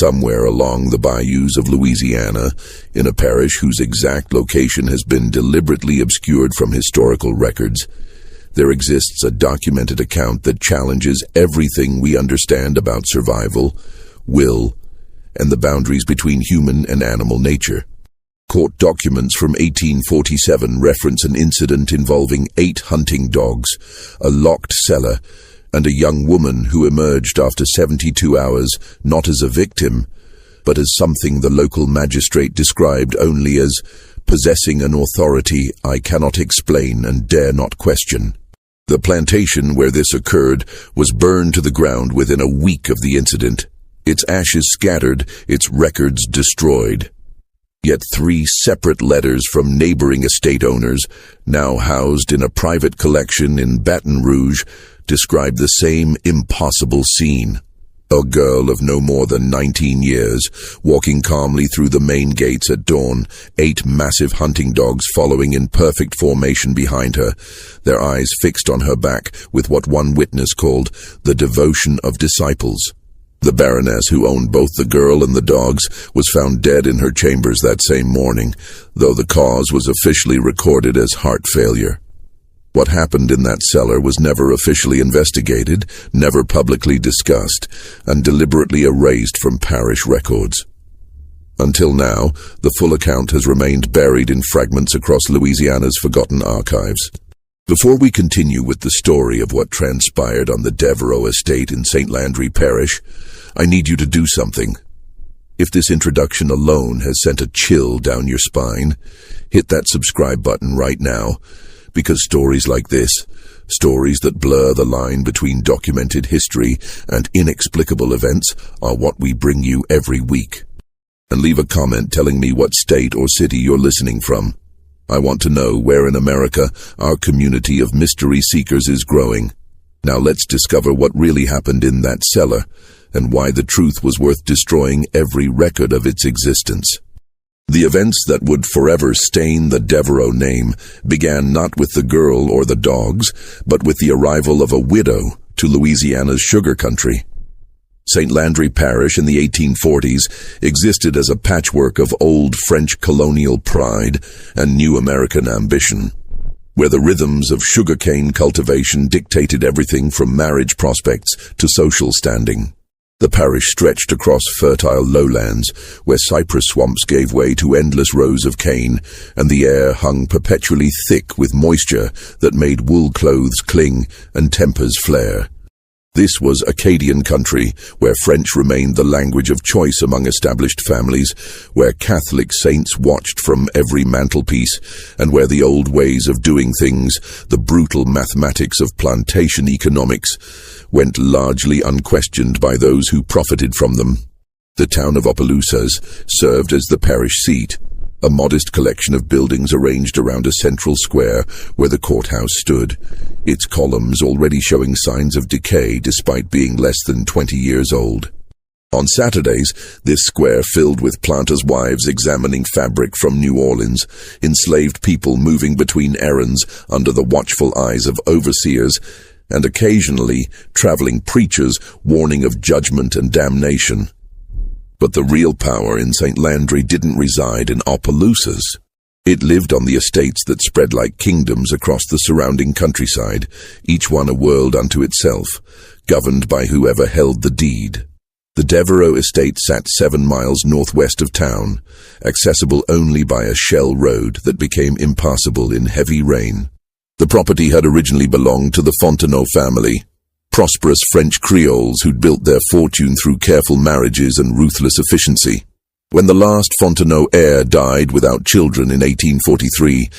somewhere along the bayous of Louisiana, in a parish whose exact location has been deliberately obscured from historical records, there exists a documented account that challenges everything we understand about survival, will, and the boundaries between human and animal nature. Court documents from 1847 reference an incident involving 8 hunting dogs, a locked cellar, and a young woman who emerged after 72 hours not as a victim, but as something the local magistrate described only as possessing an authority I cannot explain and dare not question. The plantation where this occurred was burned to the ground within a week of the incident, its ashes scattered, its records destroyed. Yet 3 separate letters from neighboring estate owners, now housed in a private collection in Baton Rouge, describe the same impossible scene. A girl of no more than 19 years, walking calmly through the main gates at dawn, 8 massive hunting dogs following in perfect formation behind her, their eyes fixed on her back with what one witness called the devotion of disciples. The Baroness, who owned both the girl and the dogs, was found dead in her chambers that same morning, though the cause was officially recorded as heart failure. What happened in that cellar was never officially investigated, never publicly discussed, and deliberately erased from parish records. Until now, the full account has remained buried in fragments across Louisiana's forgotten archives. Before we continue with the story of what transpired on the Devereaux estate in St. Landry Parish, I need you to do something. If this introduction alone has sent a chill down your spine, hit that subscribe button right now, because stories like this, stories that blur the line between documented history and inexplicable events, are what we bring you every week. And leave a comment telling me what state or city you're listening from. I want to know where in America our community of mystery seekers is growing. Now let's discover what really happened in that cellar, and why the truth was worth destroying every record of its existence. The events that would forever stain the Devereaux name began not with the girl or the dogs, but with the arrival of a widow to Louisiana's sugar country. St. Landry Parish in the 1840s existed as a patchwork of old French colonial pride and new American ambition, where the rhythms of sugarcane cultivation dictated everything from marriage prospects to social standing. The parish stretched across fertile lowlands, where cypress swamps gave way to endless rows of cane, and the air hung perpetually thick with moisture that made wool clothes cling and tempers flare. This was Acadian country, where French remained the language of choice among established families, where Catholic saints watched from every mantelpiece, and where the old ways of doing things, the brutal mathematics of plantation economics, went largely unquestioned by those who profited from them. The town of Opelousas served as the parish seat, a modest collection of buildings arranged around a central square where the courthouse stood, its columns already showing signs of decay despite being less than 20 years old. On Saturdays, this square filled with planters' wives examining fabric from New Orleans, enslaved people moving between errands under the watchful eyes of overseers, and occasionally traveling preachers warning of judgment and damnation. But the real power in St. Landry didn't reside in Opelousas. It lived on the estates that spread like kingdoms across the surrounding countryside, each one a world unto itself, governed by whoever held the deed. The Devereaux estate sat 7 miles northwest of town, accessible only by a shell road that became impassable in heavy rain. The property had originally belonged to the Fontenot family, prosperous French Creoles who'd built their fortune through careful marriages and ruthless efficiency. When the last Fontenot heir died without children in 1843,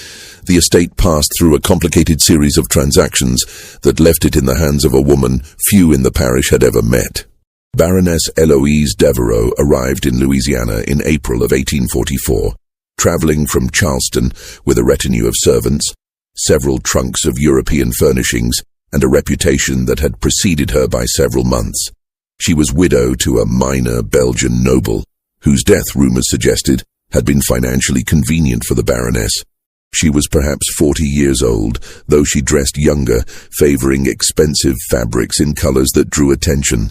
the estate passed through a complicated series of transactions that left it in the hands of a woman few in the parish had ever met. Baroness Eloise Devereaux arrived in Louisiana in April of 1844, traveling from Charleston with a retinue of servants, several trunks of European furnishings, and a reputation that had preceded her by several months. She was widow to a minor Belgian noble, whose death, rumors suggested, had been financially convenient for the Baroness. She was perhaps 40 years old, though she dressed younger, favoring expensive fabrics in colors that drew attention.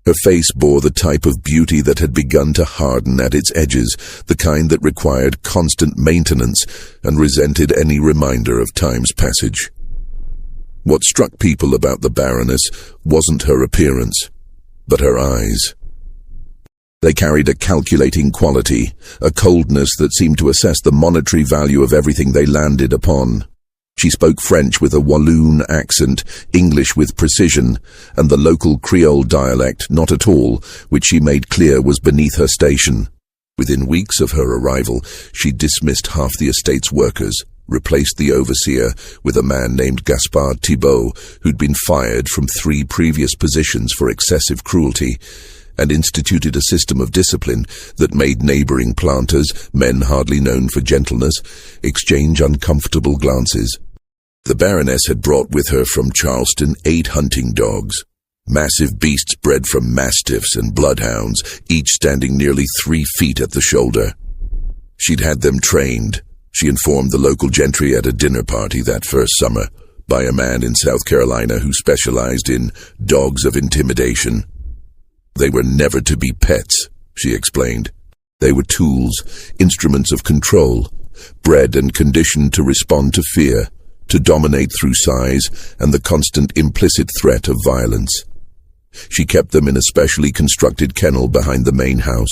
Her face bore the type of beauty that had begun to harden at its edges, the kind that required constant maintenance and resented any reminder of time's passage. What struck people about the Baroness wasn't her appearance, but her eyes. They carried a calculating quality, a coldness that seemed to assess the monetary value of everything they landed upon. She spoke French with a Walloon accent, English with precision, and the local Creole dialect not at all, which she made clear was beneath her station. Within weeks of her arrival, she dismissed half the estate's workers, replaced the overseer with a man named Gaspard Thibault, who'd been fired from 3 previous positions for excessive cruelty, and instituted a system of discipline that made neighboring planters, men hardly known for gentleness, exchange uncomfortable glances. The Baroness had brought with her from Charleston 8 hunting dogs, massive beasts bred from mastiffs and bloodhounds, each standing nearly 3 feet at the shoulder. She'd had them trained, she informed the local gentry at a dinner party that first summer, by a man in South Carolina who specialized in dogs of intimidation. They were never to be pets, she explained. They were tools, instruments of control, bred and conditioned to respond to fear, to dominate through size and the constant implicit threat of violence. She kept them in a specially constructed kennel behind the main house,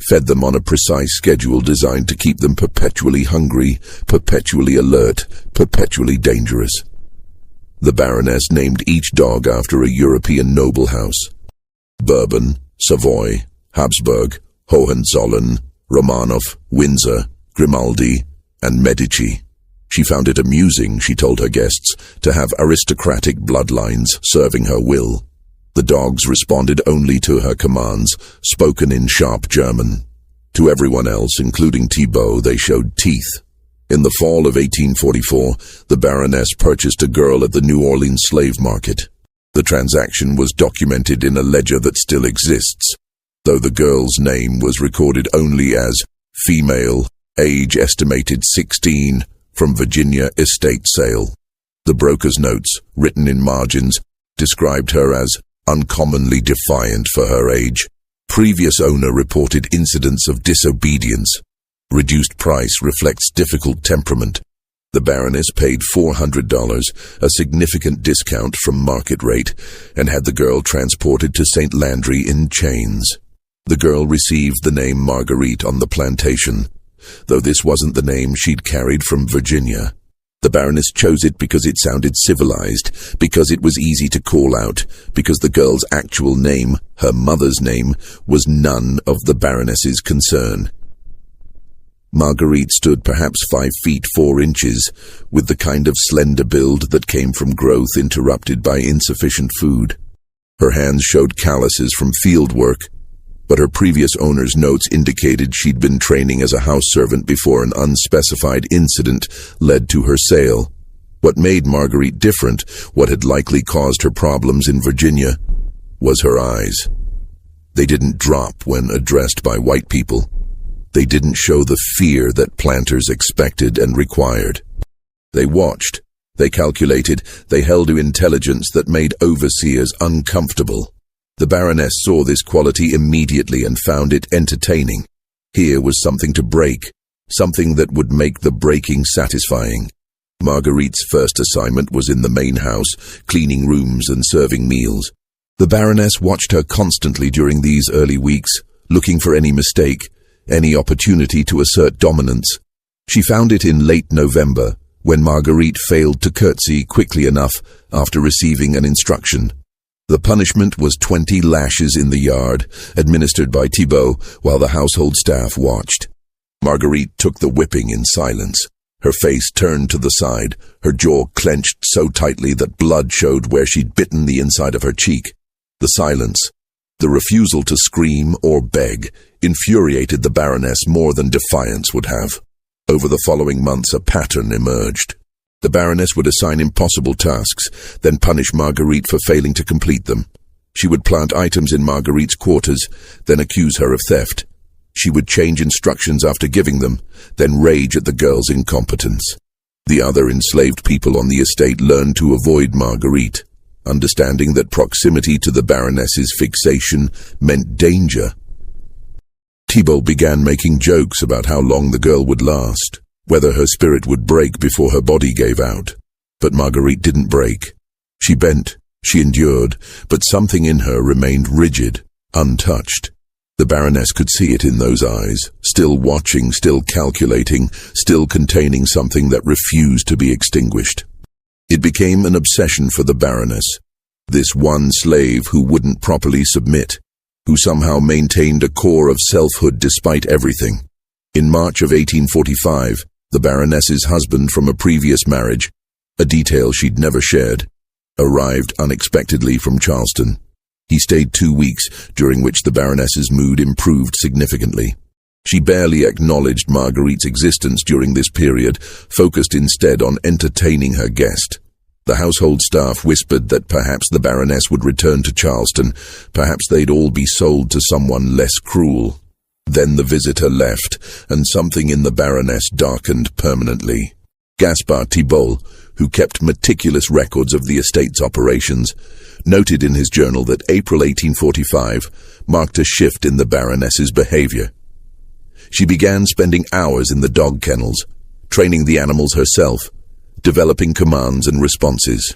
fed them on a precise schedule designed to keep them perpetually hungry, perpetually alert, perpetually dangerous. The Baroness named each dog after a European noble house: Bourbon, Savoy, Habsburg, Hohenzollern, Romanov, Windsor, Grimaldi, and Medici. She found it amusing, she told her guests, to have aristocratic bloodlines serving her will. The dogs responded only to her commands, spoken in sharp German. To everyone else, including Thibault, they showed teeth. In the fall of 1844, the Baroness purchased a girl at the New Orleans slave market. The transaction was documented in a ledger that still exists, though the girl's name was recorded only as female, age estimated 16, from Virginia estate sale. The broker's notes, written in margins, described her as uncommonly defiant for her age. Previous owner reported incidents of disobedience. Reduced price reflects difficult temperament. The Baroness paid $400, a significant discount from market rate, and had the girl transported to St. Landry in chains. The girl received the name Marguerite on the plantation, though this wasn't the name she'd carried from Virginia. The Baroness chose it because it sounded civilized, because it was easy to call out, because the girl's actual name, her mother's name, was none of the Baroness's concern. Marguerite stood perhaps 5 feet 4 inches, with the kind of slender build that came from growth interrupted by insufficient food. Her hands showed calluses from field work, but her previous owner's notes indicated she'd been training as a house servant before an unspecified incident led to her sale. What made Marguerite different, what had likely caused her problems in Virginia, was her eyes. They didn't drop when addressed by white people. They didn't show the fear that planters expected and required. They watched, they calculated, they held to intelligence that made overseers uncomfortable. The Baroness saw this quality immediately and found it entertaining. Here was something to break, something that would make the breaking satisfying. Marguerite's first assignment was in the main house, cleaning rooms and serving meals. The Baroness watched her constantly during these early weeks, looking for any mistake, any opportunity to assert dominance. She found it in late November, when Marguerite failed to curtsy quickly enough after receiving an instruction. The punishment was 20 lashes in the yard, administered by Thibault, while the household staff watched. Marguerite took the whipping in silence. Her face turned to the side, her jaw clenched so tightly that blood showed where she'd bitten the inside of her cheek. The silence, the refusal to scream or beg, infuriated the Baroness more than defiance would have. Over the following months, a pattern emerged. The Baroness would assign impossible tasks, then punish Marguerite for failing to complete them. She would plant items in Marguerite's quarters, then accuse her of theft. She would change instructions after giving them, then rage at the girl's incompetence. The other enslaved people on the estate learned to avoid Marguerite. understanding that proximity to the Baroness's fixation meant danger. Thibault began making jokes about how long the girl would last, whether her spirit would break before her body gave out. But Marguerite didn't break. She bent, she endured, but something in her remained rigid, untouched. The Baroness could see it in those eyes, still watching, still calculating, still containing something that refused to be extinguished. It became an obsession for the Baroness, this one slave who wouldn't properly submit, who somehow maintained a core of selfhood despite everything. In March of 1845, the Baroness's husband from a previous marriage, a detail she'd never shared, arrived unexpectedly from Charleston. He stayed 2 weeks, during which the Baroness's mood improved significantly. She barely acknowledged Marguerite's existence during this period, focused instead on entertaining her guest. The household staff whispered that perhaps the Baroness would return to Charleston, perhaps they'd all be sold to someone less cruel. Then the visitor left, and something in the Baroness darkened permanently. Gaspard Thibault, who kept meticulous records of the estate's operations, noted in his journal that April 1845 marked a shift in the Baroness's behavior. She began spending hours in the dog kennels, training the animals herself, developing commands and responses.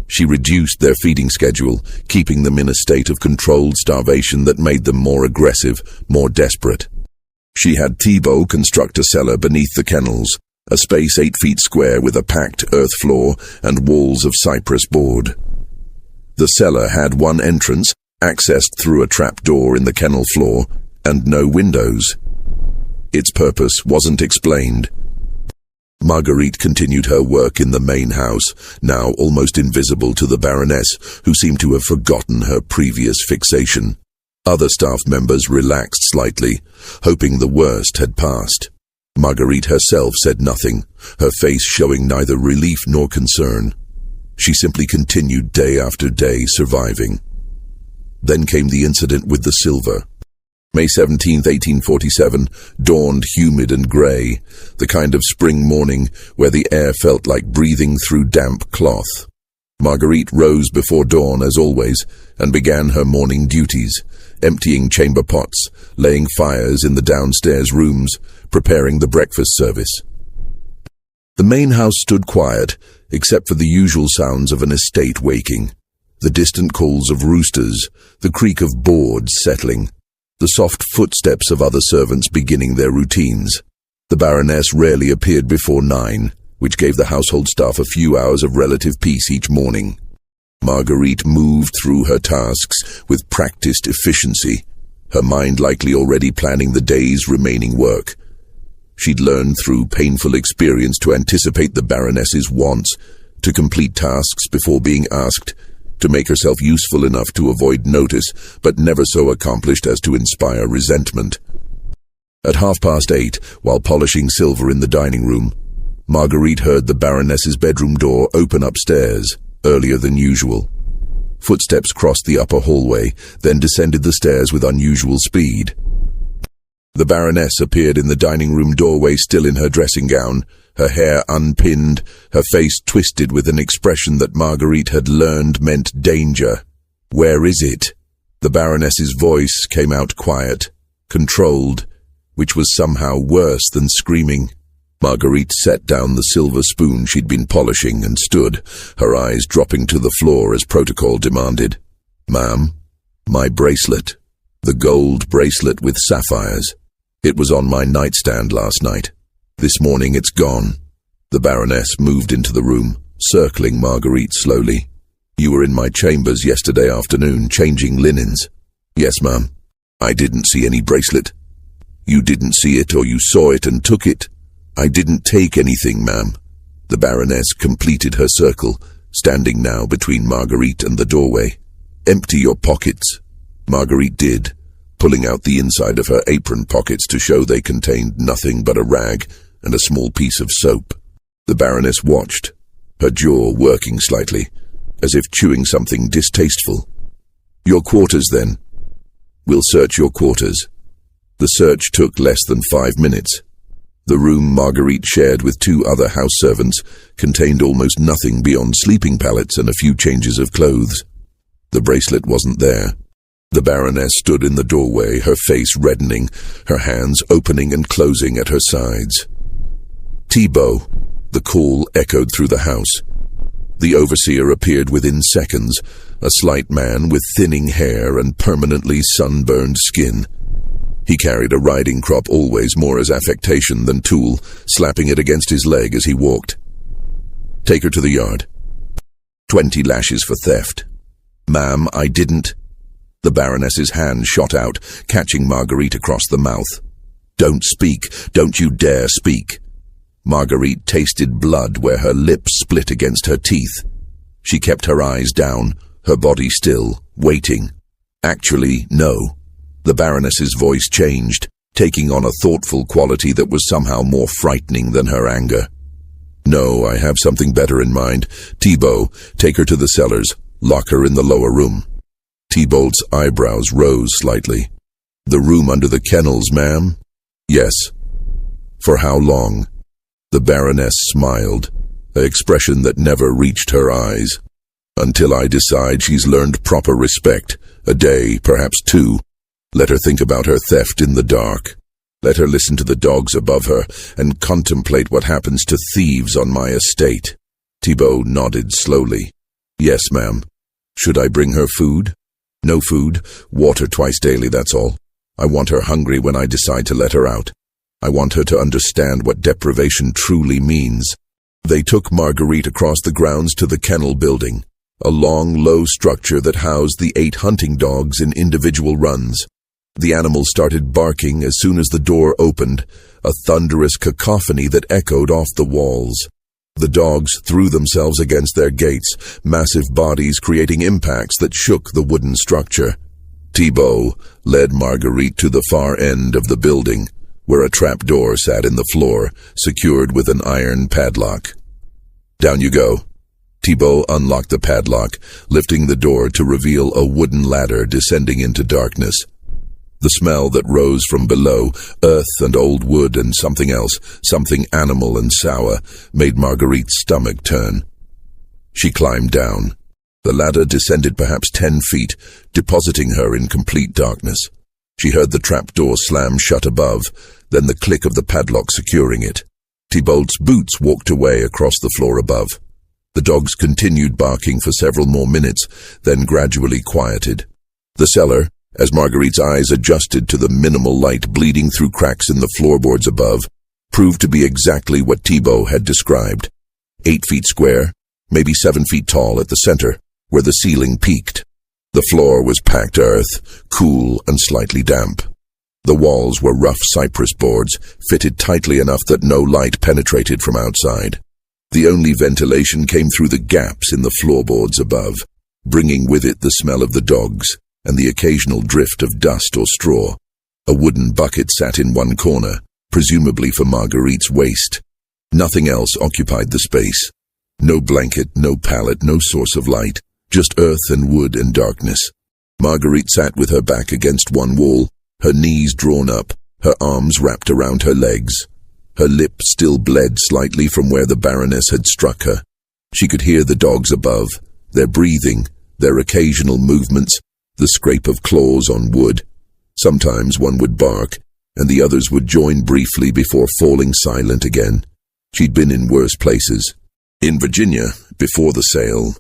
She reduced their feeding schedule, keeping them in a state of controlled starvation that made them more aggressive, more desperate. She had Thibault construct a cellar beneath the kennels, a space 8 feet square with a packed earth floor and walls of cypress board. The cellar had one entrance, accessed through a trap door in the kennel floor, and no windows. Its purpose wasn't explained. Marguerite continued her work in the main house, now almost invisible to the Baroness, who seemed to have forgotten her previous fixation. Other staff members relaxed slightly, hoping the worst had passed. Marguerite herself said nothing, her face showing neither relief nor concern. She simply continued day after day surviving. Then came the incident with the silver. May 17, 1847, dawned humid and grey, the kind of spring morning where the air felt like breathing through damp cloth. Marguerite rose before dawn as always and began her morning duties, emptying chamber pots, laying fires in the downstairs rooms, preparing the breakfast service. The main house stood quiet, except for the usual sounds of an estate waking, the distant calls of roosters, the creak of boards settling, the soft footsteps of other servants beginning their routines. The Baroness rarely appeared before 9, which gave the household staff a few hours of relative peace each morning. Marguerite moved through her tasks with practiced efficiency, her mind likely already planning the day's remaining work. She'd learned through painful experience to anticipate the Baroness's wants, to complete tasks before being asked, to make herself useful enough to avoid notice, but never so accomplished as to inspire resentment. At 8:30, while polishing silver in the dining room, Marguerite heard the Baroness's bedroom door open upstairs, earlier than usual. Footsteps crossed the upper hallway, then descended the stairs with unusual speed. The Baroness appeared in the dining room doorway still in her dressing gown, her hair unpinned, her face twisted with an expression that Marguerite had learned meant danger. "Where is it?" The Baroness's voice came out quiet, controlled, which was somehow worse than screaming. Marguerite set down the silver spoon she'd been polishing and stood, her eyes dropping to the floor as protocol demanded. "Ma'am, my bracelet. The gold bracelet with sapphires. It was on my nightstand last night. This morning it's gone." The Baroness moved into the room, circling Marguerite slowly. "You were in my chambers yesterday afternoon, changing linens." "Yes, ma'am. I didn't see any bracelet." "You didn't see it, or you saw it and took it?" "I didn't take anything, ma'am." The Baroness completed her circle, standing now between Marguerite and the doorway. "Empty your pockets." Marguerite did, pulling out the inside of her apron pockets to show they contained nothing but a rag and a small piece of soap. The Baroness watched, her jaw working slightly, as if chewing something distasteful. "Your quarters, then." "We'll search your quarters." The search took less than 5 minutes. The room Marguerite shared with two other house servants contained almost nothing beyond sleeping pallets and a few changes of clothes. The bracelet wasn't there. The Baroness stood in the doorway, her face reddening, her hands opening and closing at her sides. "Thibault," the call echoed through the house. The overseer appeared within seconds, a slight man with thinning hair and permanently sunburned skin. He carried a riding crop, always more as affectation than tool, slapping it against his leg as he walked. "Take her to the yard." 20 lashes for theft. "Ma'am, I didn't." The Baroness's hand shot out, catching Marguerite across the mouth. "Don't speak. Don't you dare speak." Marguerite tasted blood where her lips split against her teeth. She kept her eyes down, her body still, waiting. "Actually, no." The Baroness's voice changed, taking on a thoughtful quality that was somehow more frightening than her anger. "No, I have something better in mind. Thibault, take her to the cellars. Lock her in the lower room." Thibault's eyebrows rose slightly. "The room under the kennels, ma'am?" "Yes." "For how long?" The Baroness smiled, an expression that never reached her eyes. "Until I decide she's learned proper respect. A day, perhaps 2. Let her think about her theft in the dark. Let her listen to the dogs above her and contemplate what happens to thieves on my estate." Thibault nodded slowly. "Yes, ma'am." "Should I bring her food?" "No food. Water twice daily, that's all. I want her hungry when I decide to let her out. I want her to understand what deprivation truly means." They took Marguerite across the grounds to the kennel building, a long, low structure that housed the 8 hunting dogs in individual runs. The animals started barking as soon as the door opened, a thunderous cacophony that echoed off the walls. The dogs threw themselves against their gates, massive bodies creating impacts that shook the wooden structure. Thibault led Marguerite to the far end of the building, where a trapdoor sat in the floor, secured with an iron padlock. "Down you go." Thibault unlocked the padlock, lifting the door to reveal a wooden ladder descending into darkness. The smell that rose from below, earth and old wood and something else, something animal and sour, made Marguerite's stomach turn. She climbed down. The ladder descended perhaps 10 feet, depositing her in complete darkness. She heard the trapdoor slam shut above, then the click of the padlock securing it. Thibault's boots walked away across the floor above. The dogs continued barking for several more minutes, then gradually quieted. The cellar, as Marguerite's eyes adjusted to the minimal light bleeding through cracks in the floorboards above, proved to be exactly what Thibault had described. 8 feet square, maybe 7 feet tall at the center, where the ceiling peaked. The floor was packed earth, cool and slightly damp. The walls were rough cypress boards, fitted tightly enough that no light penetrated from outside. The only ventilation came through the gaps in the floorboards above, bringing with it the smell of the dogs and the occasional drift of dust or straw. A wooden bucket sat in one corner, presumably for Marguerite's waste. Nothing else occupied the space. No blanket, no pallet, no source of light, just earth and wood and darkness. Marguerite sat with her back against one wall, her knees drawn up, her arms wrapped around her legs. Her lip still bled slightly from where the Baroness had struck her. She could hear the dogs above, their breathing, their occasional movements, the scrape of claws on wood. Sometimes one would bark, and the others would join briefly before falling silent again. She'd been in worse places. In Virginia, before the sale,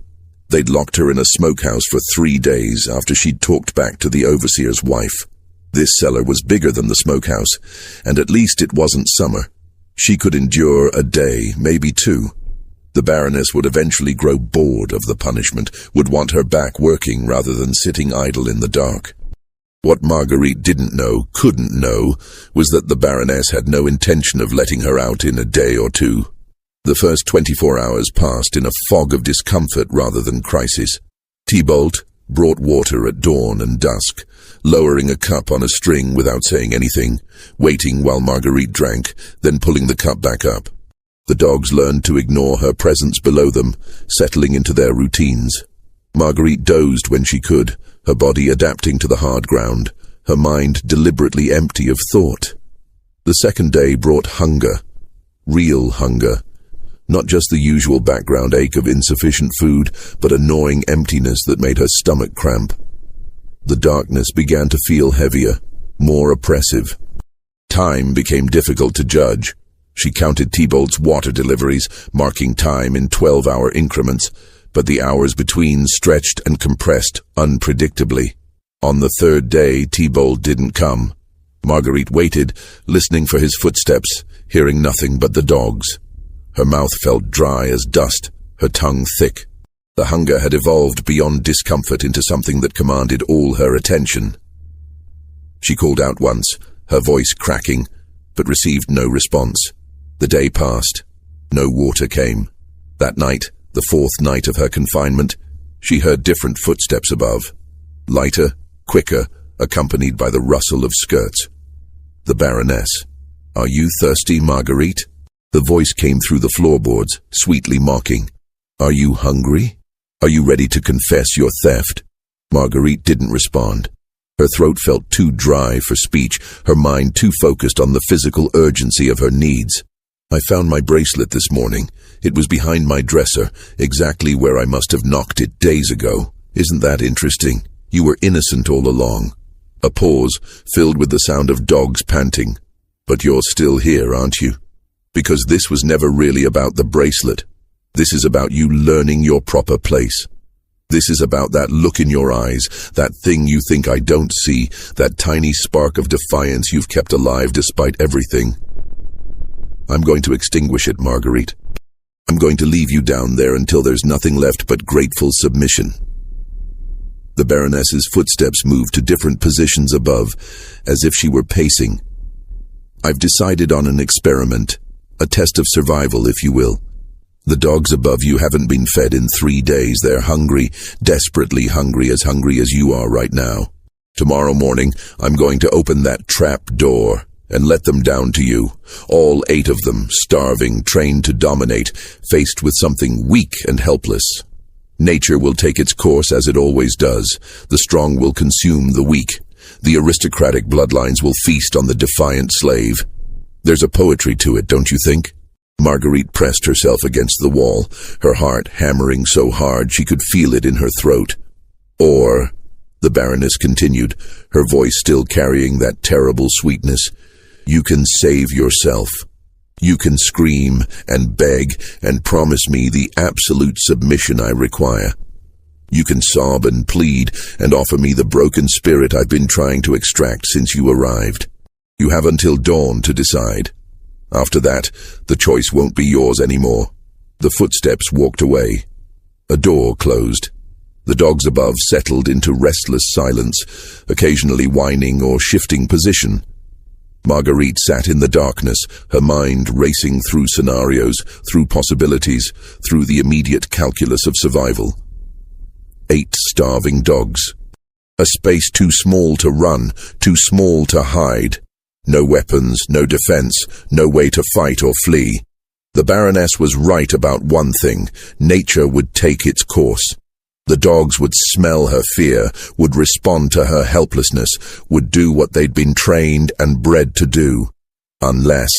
they'd locked her in a smokehouse for 3 days after she'd talked back to the overseer's wife. This cellar was bigger than the smokehouse, and at least it wasn't summer. She could endure a day, maybe 2. The Baroness would eventually grow bored of the punishment, would want her back working rather than sitting idle in the dark. What Marguerite didn't know, couldn't know, was that the Baroness had no intention of letting her out in a day or 2. The first 24 hours passed in a fog of discomfort rather than crisis. Thibault brought water at dawn and dusk, lowering a cup on a string without saying anything, waiting while Marguerite drank, then pulling the cup back up. The dogs learned to ignore her presence below them, settling into their routines. Marguerite dozed when she could, her body adapting to the hard ground, her mind deliberately empty of thought. The second day brought hunger. Real hunger. Not just the usual background ache of insufficient food, but a gnawing emptiness that made her stomach cramp. The darkness began to feel heavier, more oppressive. Time became difficult to judge. She counted T-Bolt's water deliveries, marking time in 12-hour increments, but the hours between stretched and compressed unpredictably. On the third day, T-Bolt didn't come. Marguerite waited, listening for his footsteps, hearing nothing but the dogs. Her mouth felt dry as dust, her tongue thick. The hunger had evolved beyond discomfort into something that commanded all her attention. She called out once, her voice cracking, but received no response. The day passed. No water came. That night, the fourth night of her confinement, she heard different footsteps above. Lighter, quicker, accompanied by the rustle of skirts. The Baroness. "Are you thirsty, Marguerite?" The voice came through the floorboards, sweetly mocking. "Are you hungry? Are you ready to confess your theft?" Marguerite didn't respond. Her throat felt too dry for speech, her mind too focused on the physical urgency of her needs. "I found my bracelet this morning. It was behind my dresser, exactly where I must have knocked it days ago. Isn't that interesting? You were innocent all along." A pause, filled with the sound of dogs panting. "But you're still here, aren't you? Because this was never really about the bracelet. This is about you learning your proper place. This is about that look in your eyes, that thing you think I don't see, that tiny spark of defiance you've kept alive despite everything. I'm going to extinguish it, Marguerite. I'm going to leave you down there until there's nothing left but grateful submission." The Baroness's footsteps moved to different positions above, as if she were pacing. "I've decided on an experiment, a test of survival, if you will. The dogs above you haven't been fed in 3 days. They're hungry, desperately hungry as you are right now. Tomorrow morning, I'm going to open that trap door and let them down to you, all 8 of them, starving, trained to dominate, faced with something weak and helpless. Nature will take its course as it always does. The strong will consume the weak. The aristocratic bloodlines will feast on the defiant slave. There's a poetry to it, don't you think?" Marguerite pressed herself against the wall, her heart hammering so hard she could feel it in her throat. "Or," the Baroness continued, her voice still carrying that terrible sweetness, "you can save yourself. You can scream and beg and promise me the absolute submission I require. You can sob and plead and offer me the broken spirit I've been trying to extract since you arrived. You have until dawn to decide. After that, the choice won't be yours anymore." The footsteps walked away. A door closed. The dogs above settled into restless silence, occasionally whining or shifting position. Marguerite sat in the darkness, her mind racing through scenarios, through possibilities, through the immediate calculus of survival. 8 starving dogs. A space too small to run, too small to hide. No weapons, no defense, no way to fight or flee. The Baroness was right about one thing: nature would take its course. The dogs would smell her fear, would respond to her helplessness, would do what they'd been trained and bred to do. Unless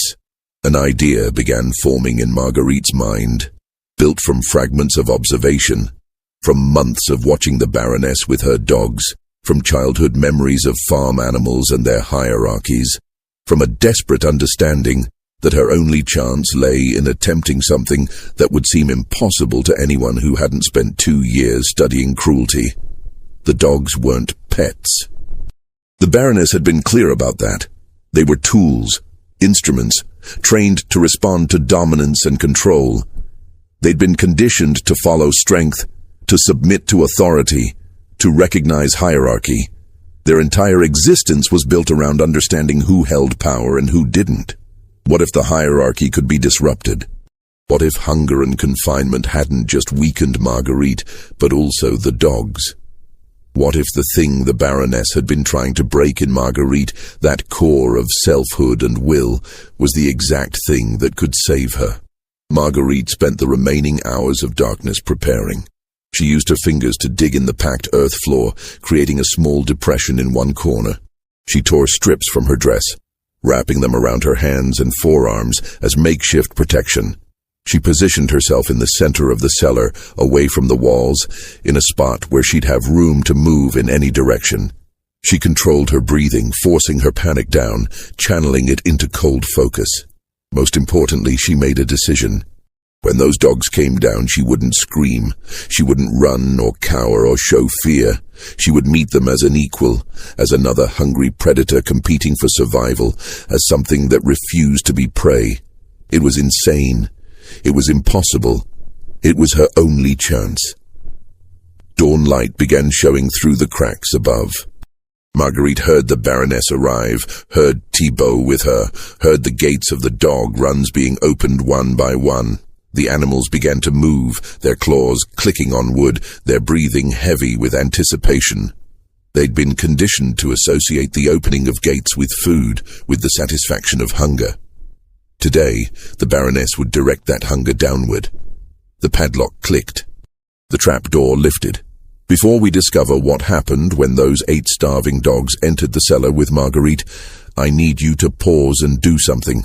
an idea began forming in Marguerite's mind, built from fragments of observation, from months of watching the Baroness with her dogs, from childhood memories of farm animals and their hierarchies, from a desperate understanding that her only chance lay in attempting something that would seem impossible to anyone who hadn't spent 2 years studying cruelty. The dogs weren't pets. The Baroness had been clear about that. They were tools, instruments, trained to respond to dominance and control. They'd been conditioned to follow strength, to submit to authority, to recognize hierarchy. Their entire existence was built around understanding who held power and who didn't. What if the hierarchy could be disrupted? What if hunger and confinement hadn't just weakened Marguerite, but also the dogs? What if the thing the Baroness had been trying to break in Marguerite, that core of selfhood and will, was the exact thing that could save her? Marguerite spent the remaining hours of darkness preparing. She used her fingers to dig in the packed earth floor, creating a small depression in one corner. She tore strips from her dress, wrapping them around her hands and forearms as makeshift protection. She positioned herself in the center of the cellar, away from the walls, in a spot where she'd have room to move in any direction. She controlled her breathing, forcing her panic down, channeling it into cold focus. Most importantly, she made a decision. When those dogs came down, she wouldn't scream. She wouldn't run or cower or show fear. She would meet them as an equal, as another hungry predator competing for survival, as something that refused to be prey. It was insane. It was impossible. It was her only chance. Dawn light began showing through the cracks above. Marguerite heard the Baroness arrive, heard Thibault with her, heard the gates of the dog runs being opened one by one. The animals began to move, their claws clicking on wood, their breathing heavy with anticipation. They'd been conditioned to associate the opening of gates with food, with the satisfaction of hunger. Today, the Baroness would direct that hunger downward. The padlock clicked. The trap door lifted. Before we discover what happened when those 8 starving dogs entered the cellar with Marguerite, I need you to pause and do something.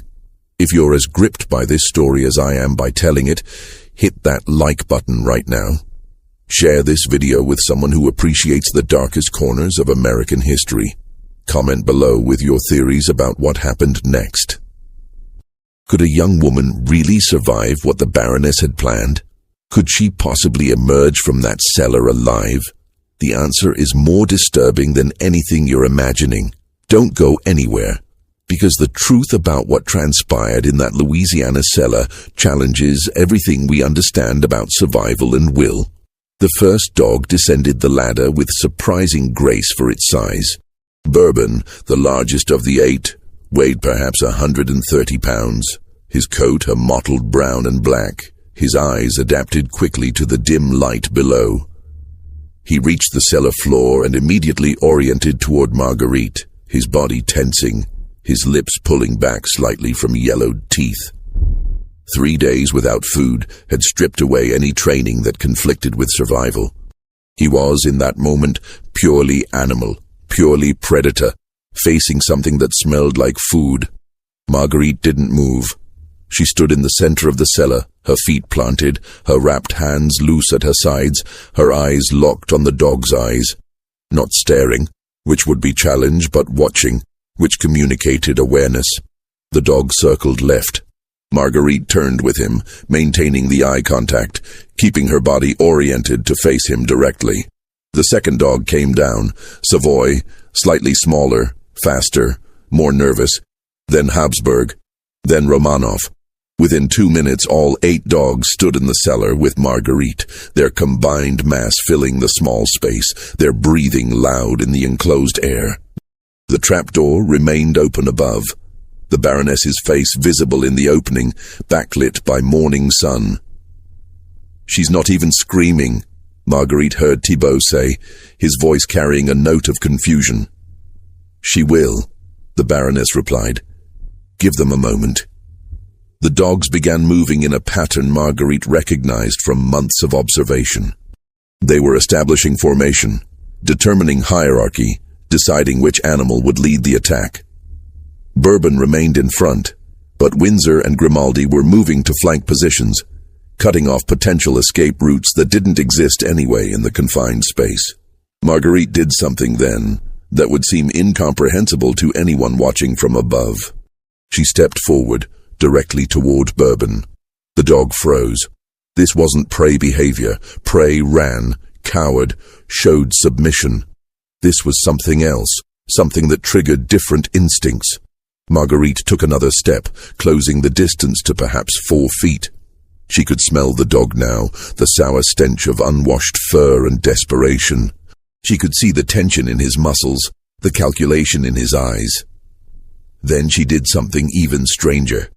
If you're as gripped by this story as I am by telling it, hit that like button right now. Share this video with someone who appreciates the darkest corners of American history. Comment below with your theories about what happened next. Could a young woman really survive what the Baroness had planned? Could she possibly emerge from that cellar alive? The answer is more disturbing than anything you're imagining. Don't go anywhere, because the truth about what transpired in that Louisiana cellar challenges everything we understand about survival and will. The first dog descended the ladder with surprising grace for its size. Bourbon, the largest of the 8, weighed perhaps 130 pounds. His coat a mottled brown and black. His eyes adapted quickly to the dim light below. He reached the cellar floor and immediately oriented toward Marguerite, his body tensing, his lips pulling back slightly from yellowed teeth. 3 days without food had stripped away any training that conflicted with survival. He was, in that moment, purely animal, purely predator, facing something that smelled like food. Marguerite didn't move. She stood in the center of the cellar, her feet planted, her wrapped hands loose at her sides, her eyes locked on the dog's eyes. Not staring, which would be challenge, but watching, which communicated awareness. The dog circled left. Marguerite turned with him, maintaining the eye contact, keeping her body oriented to face him directly. The second dog came down, Savoy, slightly smaller, faster, more nervous, then Habsburg, then Romanov. Within 2 minutes, all 8 dogs stood in the cellar with Marguerite, their combined mass filling the small space, their breathing loud in the enclosed air. The trapdoor remained open above, the Baroness's face visible in the opening, backlit by morning sun. "She's not even screaming," Marguerite heard Thibault say, his voice carrying a note of confusion. "She will," the Baroness replied. "Give them a moment." The dogs began moving in a pattern Marguerite recognized from months of observation. They were establishing formation, determining hierarchy, deciding which animal would lead the attack. Bourbon remained in front, but Windsor and Grimaldi were moving to flank positions, cutting off potential escape routes that didn't exist anyway in the confined space. Marguerite did something then that would seem incomprehensible to anyone watching from above. She stepped forward, directly toward Bourbon. The dog froze. This wasn't prey behavior. Prey ran, cowered, showed submission. This was something else, something that triggered different instincts. Marguerite took another step, closing the distance to perhaps 4 feet. She could smell the dog now, the sour stench of unwashed fur and desperation. She could see the tension in his muscles, the calculation in his eyes. Then she did something even stranger.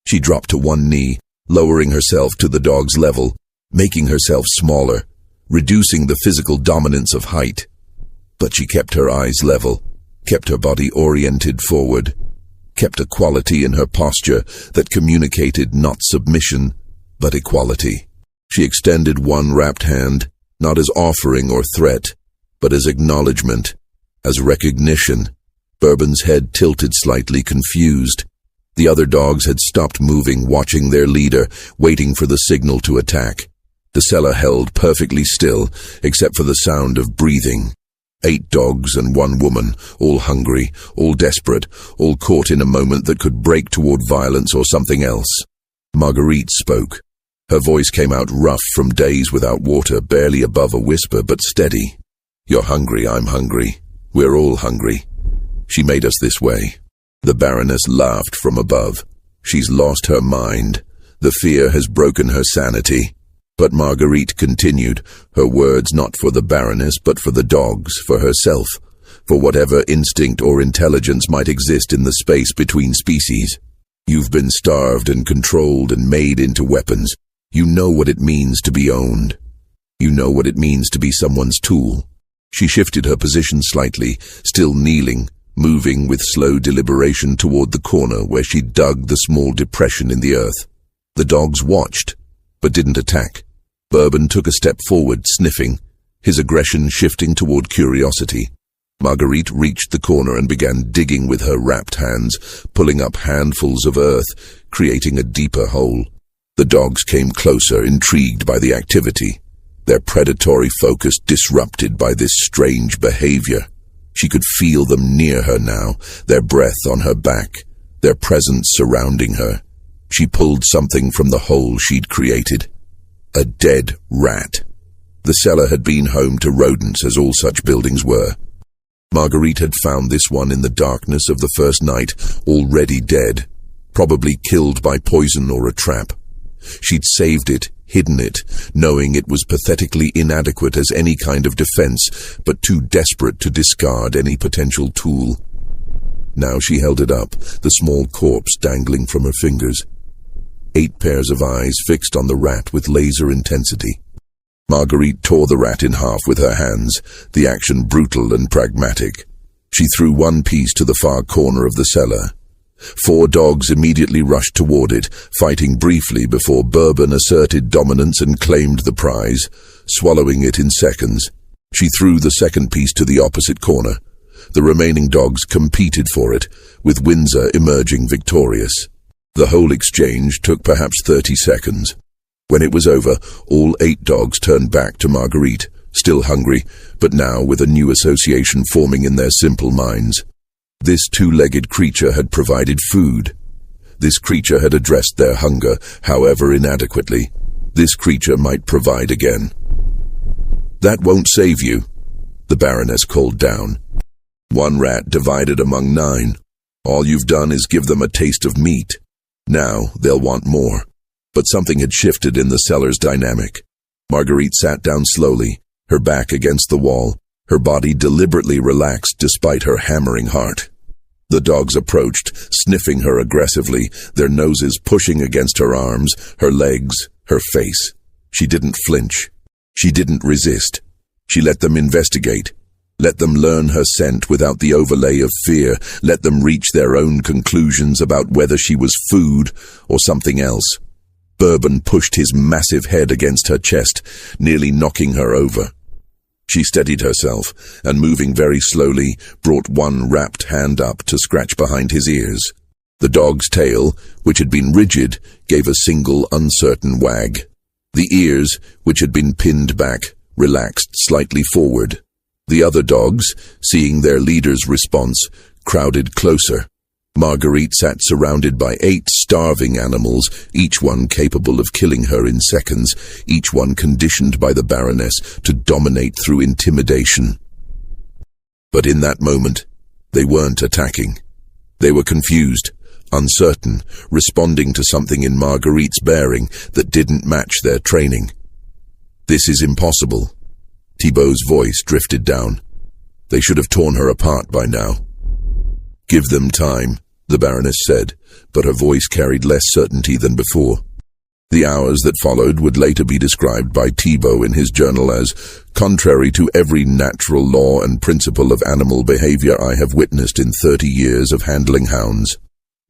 She dropped to one knee, lowering herself to the dog's level, making herself smaller, reducing the physical dominance of height. But she kept her eyes level, kept her body oriented forward, kept a quality in her posture that communicated not submission, but equality. She extended one wrapped hand, not as offering or threat, but as acknowledgement, as recognition. Bourbon's head tilted slightly, confused. The other dogs had stopped moving, watching their leader, waiting for the signal to attack. The cellar held perfectly still, except for the sound of breathing. 8 dogs and 1 woman, all hungry, all desperate, all caught in a moment that could break toward violence or something else. Marguerite spoke. Her voice came out rough from days without water, barely above a whisper, but steady. "You're hungry, I'm hungry. We're all hungry. She made us this way." The Baroness laughed from above. "She's lost her mind. The fear has broken her sanity." But Marguerite continued, her words not for the Baroness but for the dogs, for herself, for whatever instinct or intelligence might exist in the space between species. "You've been starved and controlled and made into weapons. You know what it means to be owned. You know what it means to be someone's tool." She shifted her position slightly, still kneeling, moving with slow deliberation toward the corner where she dug the small depression in the earth. The dogs watched, but didn't attack. Bourbon took a step forward, sniffing, his aggression shifting toward curiosity. Marguerite reached the corner and began digging with her wrapped hands, pulling up handfuls of earth, creating a deeper hole. The dogs came closer, intrigued by the activity, their predatory focus disrupted by this strange behavior. She could feel them near her now, their breath on her back, their presence surrounding her. She pulled something from the hole she'd created. A dead rat. The cellar had been home to rodents, as all such buildings were. Marguerite had found this one in the darkness of the first night, already dead, probably killed by poison or a trap. She'd saved it, hidden it, knowing it was pathetically inadequate as any kind of defense, but too desperate to discard any potential tool. Now she held it up, the small corpse dangling from her fingers. 8 pairs of eyes fixed on the rat with laser intensity. Marguerite tore the rat in half with her hands, the action brutal and pragmatic. She threw one piece to the far corner of the cellar. 4 dogs immediately rushed toward it, fighting briefly before Bourbon asserted dominance and claimed the prize, swallowing it in seconds. She threw the second piece to the opposite corner. The remaining dogs competed for it, with Windsor emerging victorious. The whole exchange took perhaps 30 seconds. When it was over, all 8 dogs turned back to Marguerite, still hungry, but now with a new association forming in their simple minds. This 2-legged creature had provided food. This creature had addressed their hunger, however inadequately. This creature might provide again. "That won't save you," the Baroness called down. "1 rat divided among 9. All you've done is give them a taste of meat. Now they'll want more." But something had shifted in the cellar's dynamic. Marguerite sat down slowly, her back against the wall, her body deliberately relaxed despite her hammering heart. The dogs approached, sniffing her aggressively, their noses pushing against her arms, her legs, her face. She didn't flinch. She didn't resist. She let them investigate. Let them learn her scent without the overlay of fear. Let them reach their own conclusions about whether she was food or something else. Bourbon pushed his massive head against her chest, nearly knocking her over. She steadied herself, and moving very slowly, brought one wrapped hand up to scratch behind his ears. The dog's tail, which had been rigid, gave a single uncertain wag. The ears, which had been pinned back, relaxed slightly forward. The other dogs, seeing their leader's response, crowded closer. Marguerite sat surrounded by 8 starving animals, each one capable of killing her in seconds, each one conditioned by the Baroness to dominate through intimidation. But in that moment, they weren't attacking. They were confused, uncertain, responding to something in Marguerite's bearing that didn't match their training. "This is impossible." Thibault's voice drifted down. "They should have torn her apart by now." "Give them time," the Baroness said, but her voice carried less certainty than before. The hours that followed would later be described by Thibault in his journal as, "Contrary to every natural law and principle of animal behavior I have witnessed in 30 years of handling hounds."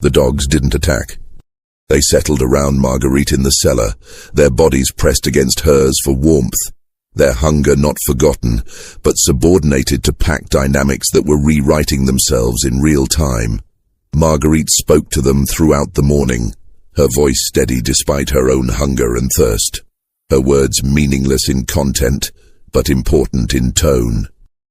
The dogs didn't attack. They settled around Marguerite in the cellar, their bodies pressed against hers for warmth. their hunger not forgotten, but subordinated to pack dynamics that were rewriting themselves in real time. Marguerite spoke to them throughout the morning, her voice steady despite her own hunger and thirst, her words meaningless in content, but important in tone.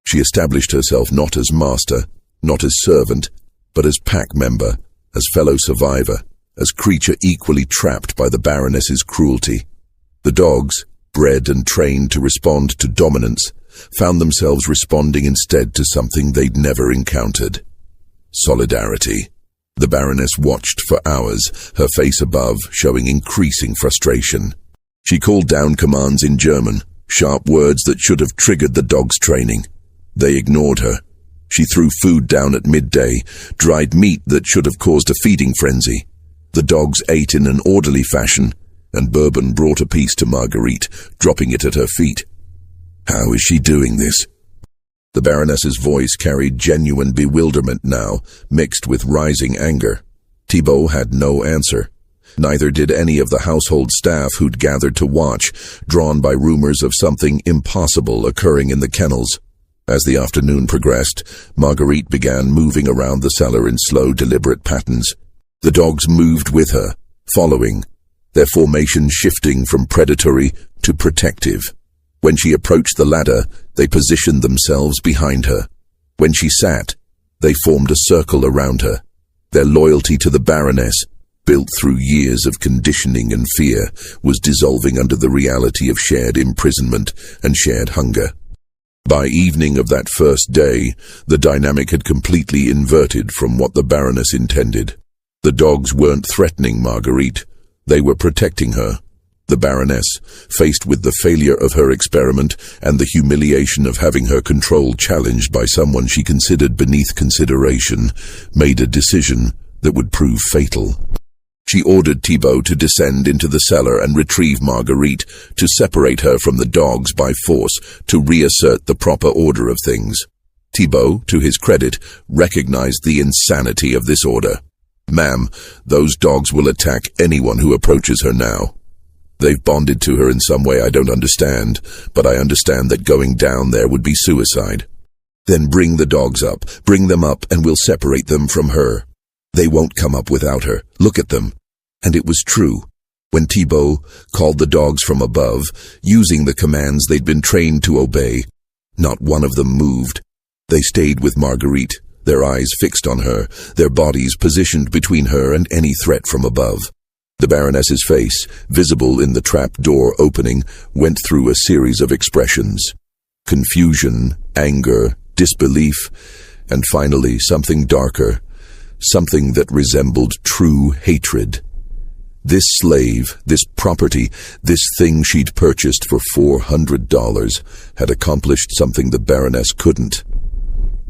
She established herself not as master, not as servant, but as pack member, as fellow survivor, as creature equally trapped by the Baroness's cruelty. The dogs, bred and trained to respond to dominance, found themselves responding instead to something they'd never encountered. Solidarity. The Baroness watched for hours, her face above showing increasing frustration. She called down commands in German, sharp words that should have triggered the dogs' training. They ignored her. She threw food down at midday, dried meat that should have caused a feeding frenzy. The dogs ate in an orderly fashion, and Bourbon brought a piece to Marguerite, dropping it at her feet. How is she doing this? The Baroness's voice carried genuine bewilderment now, mixed with rising anger. Thibault had no answer. Neither did any of the household staff who'd gathered to watch, drawn by rumors of something impossible occurring in the kennels. As the afternoon progressed, Marguerite began moving around the cellar in slow, deliberate patterns. The dogs moved with her, following, their formation shifting from predatory to protective. When she approached the ladder, they positioned themselves behind her. When she sat, they formed a circle around her. Their loyalty to the Baroness, built through years of conditioning and fear, was dissolving under the reality of shared imprisonment and shared hunger. By evening of that first day, the dynamic had completely inverted from what the Baroness intended. The dogs weren't threatening Marguerite, they were protecting her. The Baroness, faced with the failure of her experiment and the humiliation of having her control challenged by someone she considered beneath consideration, made a decision that would prove fatal. She ordered Thibault to descend into the cellar and retrieve Marguerite, to separate her from the dogs by force, to reassert the proper order of things. Thibault, to his credit, recognized the insanity of this order. Ma'am, those dogs will attack anyone who approaches her now. They've bonded to her in some way I don't understand, but I understand that going down there would be suicide. Then bring the dogs up, bring them up, and we'll separate them from her. They won't come up without her. Look at them. And it was true. When Thibault called the dogs from above, using the commands they'd been trained to obey, not one of them moved. They stayed with Marguerite, their eyes fixed on her, their bodies positioned between her and any threat from above. The Baroness's face, visible in the trap door opening, went through a series of expressions. Confusion, anger, disbelief, and finally something darker, something that resembled true hatred. This slave, this property, this thing she'd purchased for $400 had accomplished something the Baroness couldn't.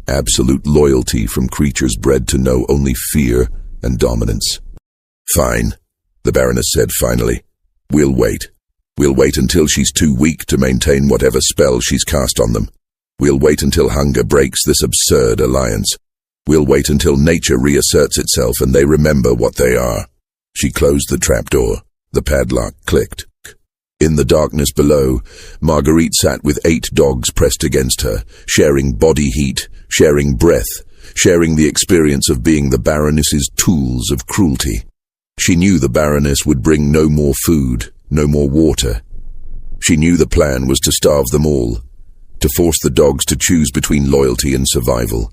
Absolute loyalty from creatures bred to know only fear and dominance. Fine, the Baroness said finally. We'll wait. We'll wait until she's too weak to maintain whatever spell she's cast on them. We'll wait until hunger breaks this absurd alliance. We'll wait until nature reasserts itself and they remember what they are. She closed the trapdoor. The padlock clicked. In the darkness below, Marguerite sat with 8 dogs pressed against her, sharing body heat, sharing breath, sharing the experience of being the Baroness's tools of cruelty. She knew the Baroness would bring no more food, no more water. She knew the plan was to starve them all, to force the dogs to choose between loyalty and survival.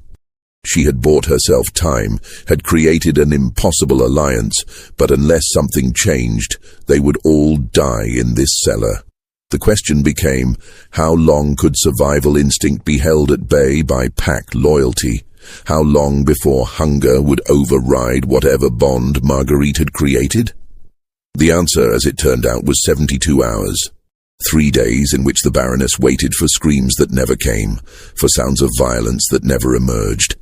She had bought herself time, had created an impossible alliance, but unless something changed, they would all die in this cellar. The question became, how long could survival instinct be held at bay by pack loyalty? How long before hunger would override whatever bond Marguerite had created? The answer, as it turned out, was 72 hours. 3 days in which the Baroness waited for screams that never came, for sounds of violence that never emerged.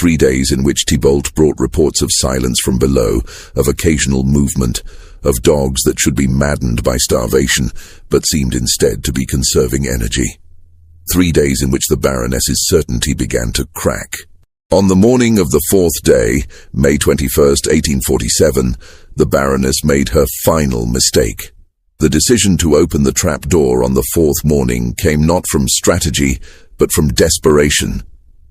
3 days in which Thibault brought reports of silence from below, of occasional movement, of dogs that should be maddened by starvation, but seemed instead to be conserving energy. 3 days in which the Baroness's certainty began to crack. On the morning of the 4th day, May 21st, 1847, the Baroness made her final mistake. The decision to open the trapdoor on the fourth morning came not from strategy, but from desperation.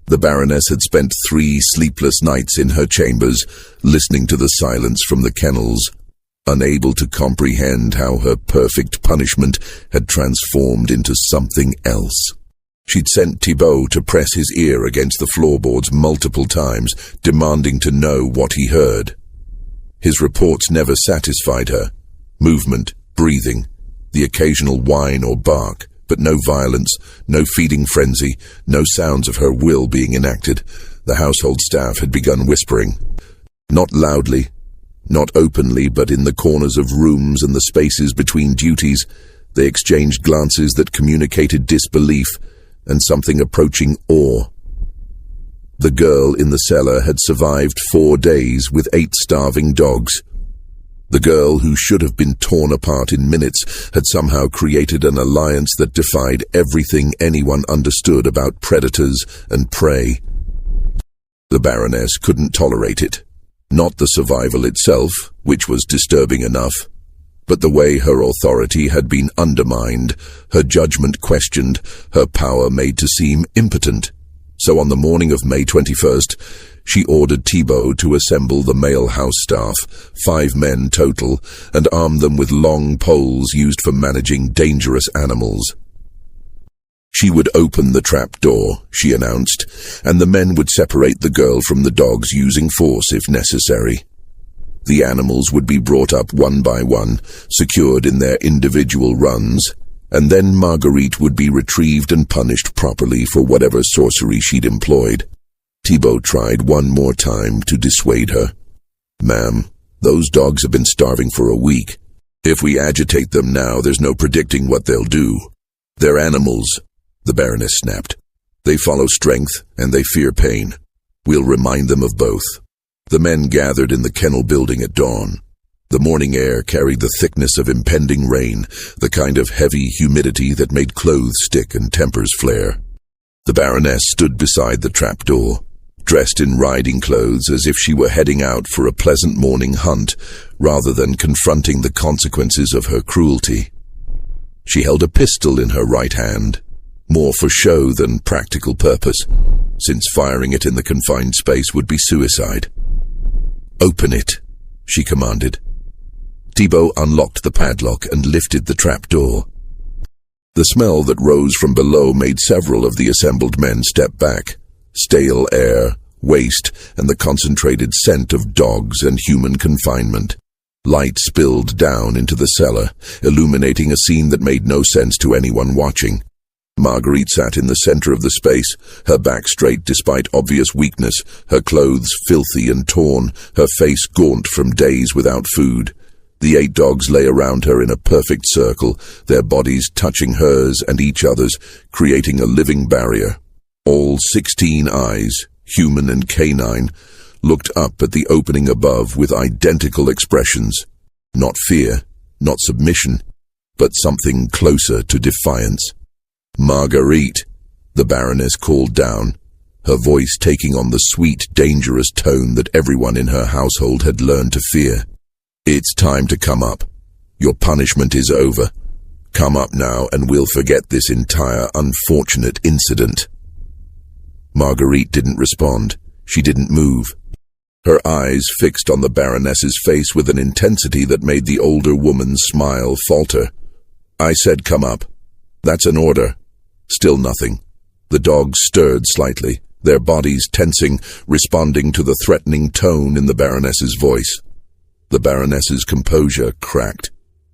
The Baroness had spent 3 sleepless nights in her chambers, listening to the silence from the kennels, unable to comprehend how her perfect punishment had transformed into something else. She'd sent Thibault to press his ear against the floorboards multiple times, demanding to know what he heard. His reports never satisfied her. Movement, breathing, the occasional whine or bark, but no violence, no feeding frenzy, no sounds of her will being enacted. The household staff had begun whispering. Not loudly, not openly, but in the corners of rooms and the spaces between duties, they exchanged glances that communicated disbelief and something approaching awe. The girl in the cellar had survived 4 days with 8 starving dogs. The girl who should have been torn apart in minutes had somehow created an alliance that defied everything anyone understood about predators and prey. The Baroness couldn't tolerate it. Not the survival itself, which was disturbing enough, but the way her authority had been undermined, her judgment questioned, her power made to seem impotent. So on the morning of May 21st, she ordered Thibault to assemble the male house staff, 5 men total, and arm them with long poles used for managing dangerous animals. She would open the trapdoor, she announced, and the men would separate the girl from the dogs using force if necessary. The animals would be brought up one by one, secured in their individual runs, and then Marguerite would be retrieved and punished properly for whatever sorcery she'd employed. Thibault tried one more time to dissuade her. "Ma'am, those dogs have been starving for a week. If we agitate them now, there's no predicting what they'll do. They're animals," the Baroness snapped. "They follow strength, and they fear pain. We'll remind them of both." The men gathered in the kennel building at dawn. The morning air carried the thickness of impending rain, the kind of heavy humidity that made clothes stick and tempers flare. The Baroness stood beside the trapdoor, dressed in riding clothes as if she were heading out for a pleasant morning hunt, rather than confronting the consequences of her cruelty. She held a pistol in her right hand, more for show than practical purpose, since firing it in the confined space would be suicide. "Open it," she commanded. Thibault unlocked the padlock and lifted the trapdoor. The smell that rose from below made several of the assembled men step back. Stale air, waste, and the concentrated scent of dogs and human confinement. Light spilled down into the cellar, illuminating a scene that made no sense to anyone watching. Marguerite sat in the center of the space, her back straight despite obvious weakness, her clothes filthy and torn, her face gaunt from days without food. The 8 dogs lay around her in a perfect circle, their bodies touching hers and each other's, creating a living barrier. All 16 eyes, human and canine, looked up at the opening above with identical expressions. Not fear, not submission, but something closer to defiance. "Marguerite," the Baroness called down, her voice taking on the sweet, dangerous tone that everyone in her household had learned to fear. "It's time to come up. Your punishment is over. Come up now and we'll forget this entire unfortunate incident." Marguerite didn't respond. She didn't move. Her eyes fixed on the Baroness's face with an intensity that made the older woman's smile falter. "I said come up. That's an order." Still nothing. The dogs stirred slightly, their bodies tensing, responding to the threatening tone in the Baroness's voice. The Baroness's composure cracked.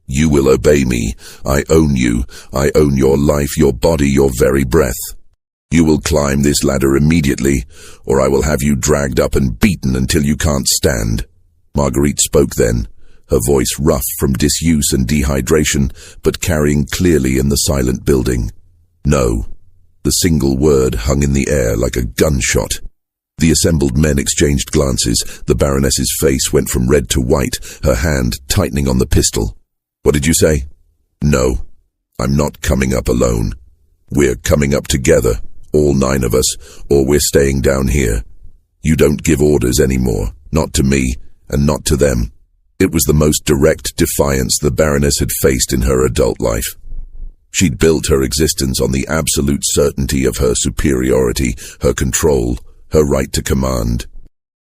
"You will obey me. I own you. I own your life, your body, your very breath. You will climb this ladder immediately, or I will have you dragged up and beaten until you can't stand." Marguerite spoke then, her voice rough from disuse and dehydration, but carrying clearly in the silent building. "No." The single word hung in the air like a gunshot. The assembled men exchanged glances. The Baroness's face went from red to white, her hand tightening on the pistol. "What did you say?" "No. I'm not coming up alone. We're coming up together, all 9 of us, or we're staying down here. You don't give orders anymore, not to me, and not to them. It was the most direct defiance the Baroness had faced in her adult life. She'd built her existence on the absolute certainty of her superiority, her control, her right to command.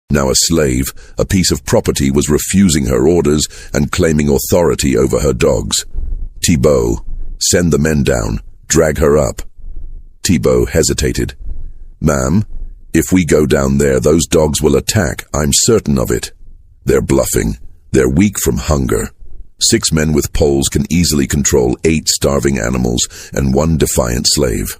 Now a slave, a piece of property, was refusing her orders and claiming authority over her dogs. Thibault, send the men down. Drag her up. Thibault hesitated. Ma'am, if we go down there, those dogs will attack. I'm certain of it. They're bluffing. They're weak from hunger. 6 men with poles can easily control 8 starving animals and 1 defiant slave.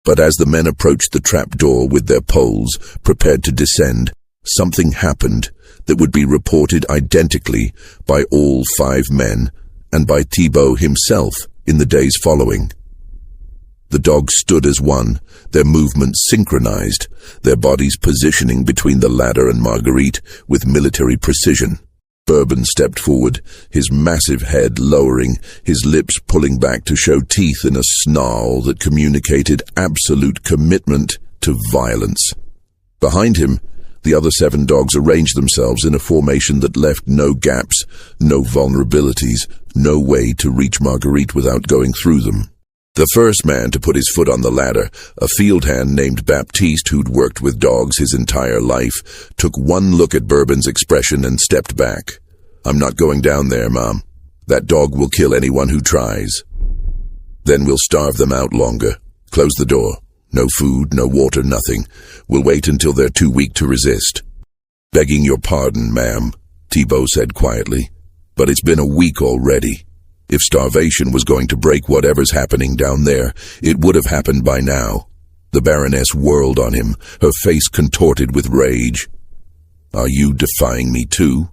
But as the men approached the trap door with their poles, prepared to descend, something happened that would be reported identically by all 5 men and by Thibault himself in the days following. The dogs stood as one, their movements synchronized, their bodies positioning between the ladder and Marguerite with military precision. Bourbon stepped forward, his massive head lowering, his lips pulling back to show teeth in a snarl that communicated absolute commitment to violence. Behind him, the other 7 dogs arranged themselves in a formation that left no gaps, no vulnerabilities, no way to reach Marguerite without going through them. The first man to put his foot on the ladder, a field hand named Baptiste who'd worked with dogs his entire life, took one look at Bourbon's expression and stepped back. I'm not going down there, Mom. That dog will kill anyone who tries. Then we'll starve them out longer. Close the door. No food, no water, nothing. We'll wait until they're too weak to resist. Begging your pardon, ma'am, Thibault said quietly, but it's been a week already. If starvation was going to break whatever's happening down there, it would have happened by now. The Baroness whirled on him, her face contorted with rage. Are you defying me too?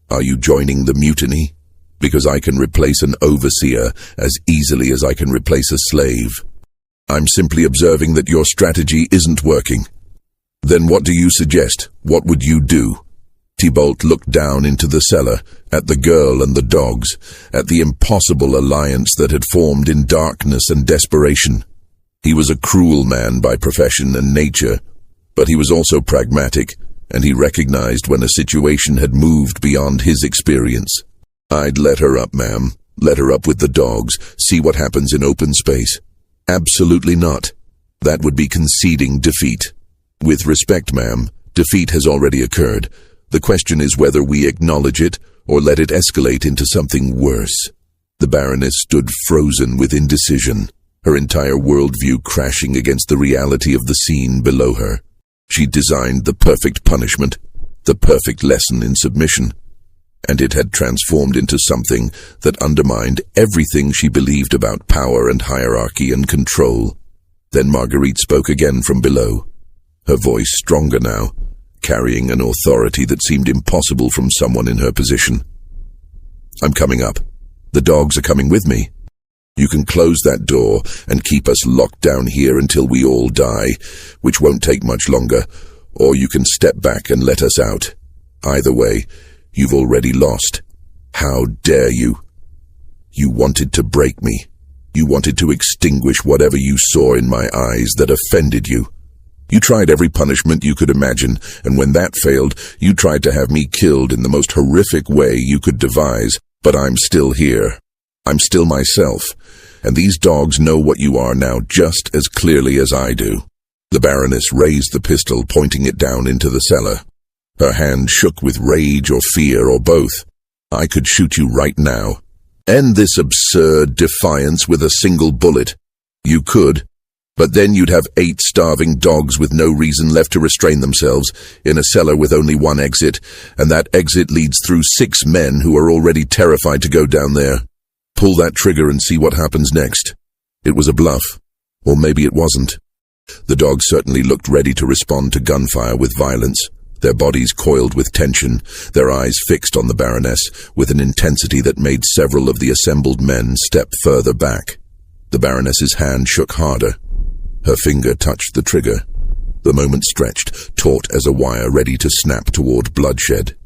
Are you joining the mutiny? Because I can replace an overseer as easily as I can replace a slave. I'm simply observing that your strategy isn't working. Then what do you suggest? What would you do? Thibault looked down into the cellar, at the girl and the dogs, at the impossible alliance that had formed in darkness and desperation. He was a cruel man by profession and nature, but he was also pragmatic, and he recognized when a situation had moved beyond his experience. I'd let her up, ma'am. Let her up with the dogs, see what happens in open space. Absolutely not. That would be conceding defeat. With respect, ma'am, defeat has already occurred. The question is whether we acknowledge it or let it escalate into something worse. The Baroness stood frozen with indecision, her entire worldview crashing against the reality of the scene below her. She designed the perfect punishment, the perfect lesson in submission, and it had transformed into something that undermined everything she believed about power and hierarchy and control. Then Marguerite spoke again from below, her voice stronger now, carrying an authority that seemed impossible from someone in her position. I'm coming up. The dogs are coming with me. You can close that door and keep us locked down here until we all die, which won't take much longer, or you can step back and let us out. Either way, you've already lost. How dare you? You wanted to break me. You wanted to extinguish whatever you saw in my eyes that offended you. You tried every punishment you could imagine, and when that failed, you tried to have me killed in the most horrific way you could devise, but I'm still here. I'm still myself, and these dogs know what you are now just as clearly as I do. The Baroness raised the pistol, pointing it down into the cellar. Her hand shook with rage or fear or both. I could shoot you right now. End this absurd defiance with a single bullet. You could. But then you'd have 8 starving dogs with no reason left to restrain themselves in a cellar with only one exit, and that exit leads through 6 men who are already terrified to go down there. Pull that trigger and see what happens next. It was a bluff. Or maybe it wasn't. The dogs certainly looked ready to respond to gunfire with violence, their bodies coiled with tension, their eyes fixed on the Baroness with an intensity that made several of the assembled men step further back. The Baroness's hand shook harder. Her finger touched the trigger. The moment stretched, taut as a wire ready to snap toward bloodshed.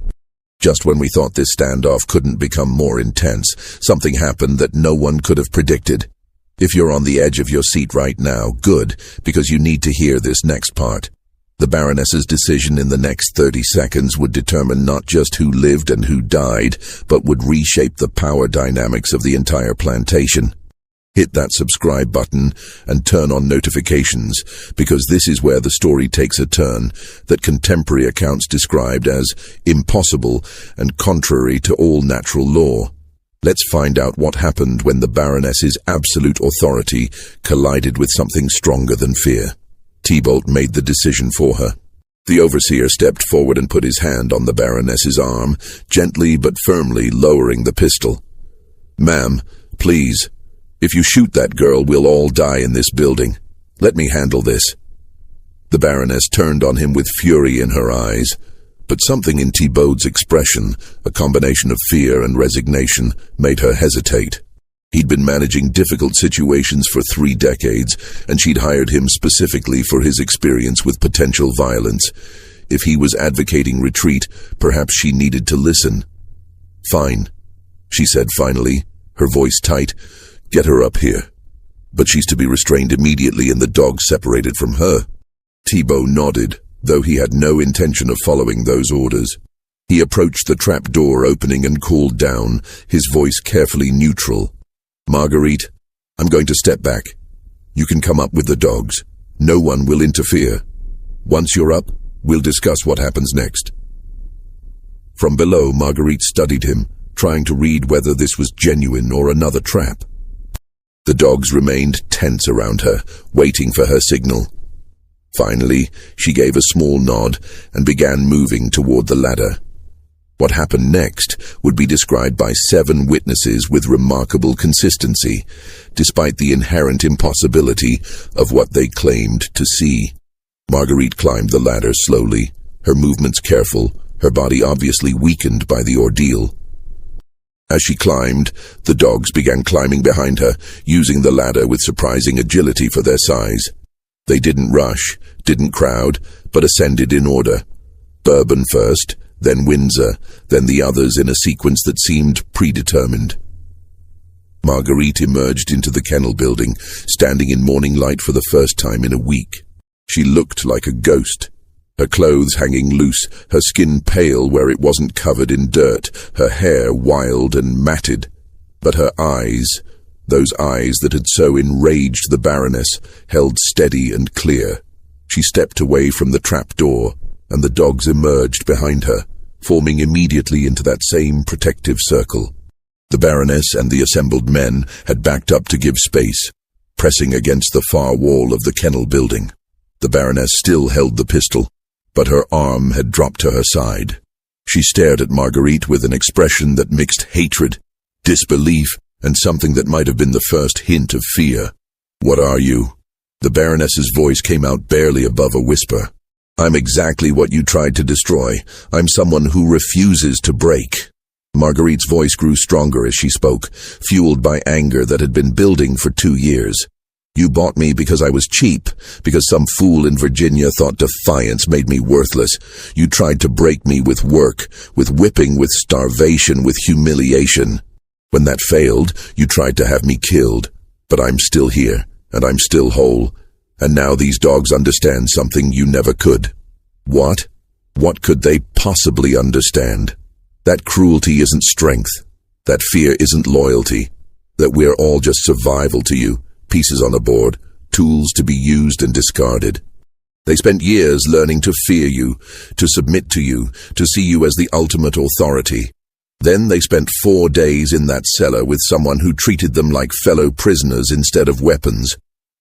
Just when we thought this standoff couldn't become more intense, something happened that no one could have predicted. If you're on the edge of your seat right now, good, because you need to hear this next part. The Baroness's decision in the next 30 seconds would determine not just who lived and who died, but would reshape the power dynamics of the entire plantation. Hit that subscribe button and turn on notifications, because this is where the story takes a turn that contemporary accounts described as impossible and contrary to all natural law. Let's find out what happened when the Baroness's absolute authority collided with something stronger than fear. T-Bolt made the decision for her. The overseer stepped forward and put his hand on the Baroness's arm, gently but firmly lowering the pistol. "Ma'am, please. If you shoot that girl, we'll all die in this building. Let me handle this." The Baroness turned on him with fury in her eyes, but something in T-Boat's expression, a combination of fear and resignation, made her hesitate. He'd been managing difficult situations for 3 decades, and she'd hired him specifically for his experience with potential violence. If he was advocating retreat, perhaps she needed to listen. "Fine," she said finally, her voice tight. "Get her up here." But she's to be restrained immediately and the dog separated from her. T-Boat nodded, though he had no intention of following those orders. He approached the trap door opening and called down, his voice carefully neutral. "Marguerite, I'm going to step back. You can come up with the dogs. No one will interfere. Once you're up, we'll discuss what happens next." From below, Marguerite studied him, trying to read whether this was genuine or another trap. The dogs remained tense around her, waiting for her signal. Finally, she gave a small nod and began moving toward the ladder. What happened next would be described by 7 witnesses with remarkable consistency, despite the inherent impossibility of what they claimed to see. Marguerite climbed the ladder slowly, her movements careful, her body obviously weakened by the ordeal. As she climbed, the dogs began climbing behind her, using the ladder with surprising agility for their size. They didn't rush, didn't crowd, but ascended in order. Bourbon first, then Windsor, then the others in a sequence that seemed predetermined. Marguerite emerged into the kennel building, standing in morning light for the first time in a week. She looked like a ghost. Her clothes hanging loose, her skin pale where it wasn't covered in dirt, her hair wild and matted. But her eyes, those eyes that had so enraged the Baroness, held steady and clear. She stepped away from the trap door, and the dogs emerged behind her, forming immediately into that same protective circle. The Baroness and the assembled men had backed up to give space, pressing against the far wall of the kennel building. The Baroness still held the pistol, but her arm had dropped to her side. She stared at Marguerite with an expression that mixed hatred, disbelief, and something that might have been the first hint of fear. "What are you?" The Baroness's voice came out barely above a whisper. "I'm exactly what you tried to destroy. I'm someone who refuses to break." Marguerite's voice grew stronger as she spoke, fueled by anger that had been building for 2 years. "You bought me because I was cheap, because some fool in Virginia thought defiance made me worthless. You tried to break me with work, with whipping, with starvation, with humiliation. When that failed, you tried to have me killed. But I'm still here, and I'm still whole. And now these dogs understand something you never could." What? What could they possibly understand? That cruelty isn't strength. That fear isn't loyalty. That we're all just survival to you, pieces on a board, tools to be used and discarded. They spent years learning to fear you, to submit to you, to see you as the ultimate authority. Then they spent 4 days in that cellar with someone who treated them like fellow prisoners instead of weapons.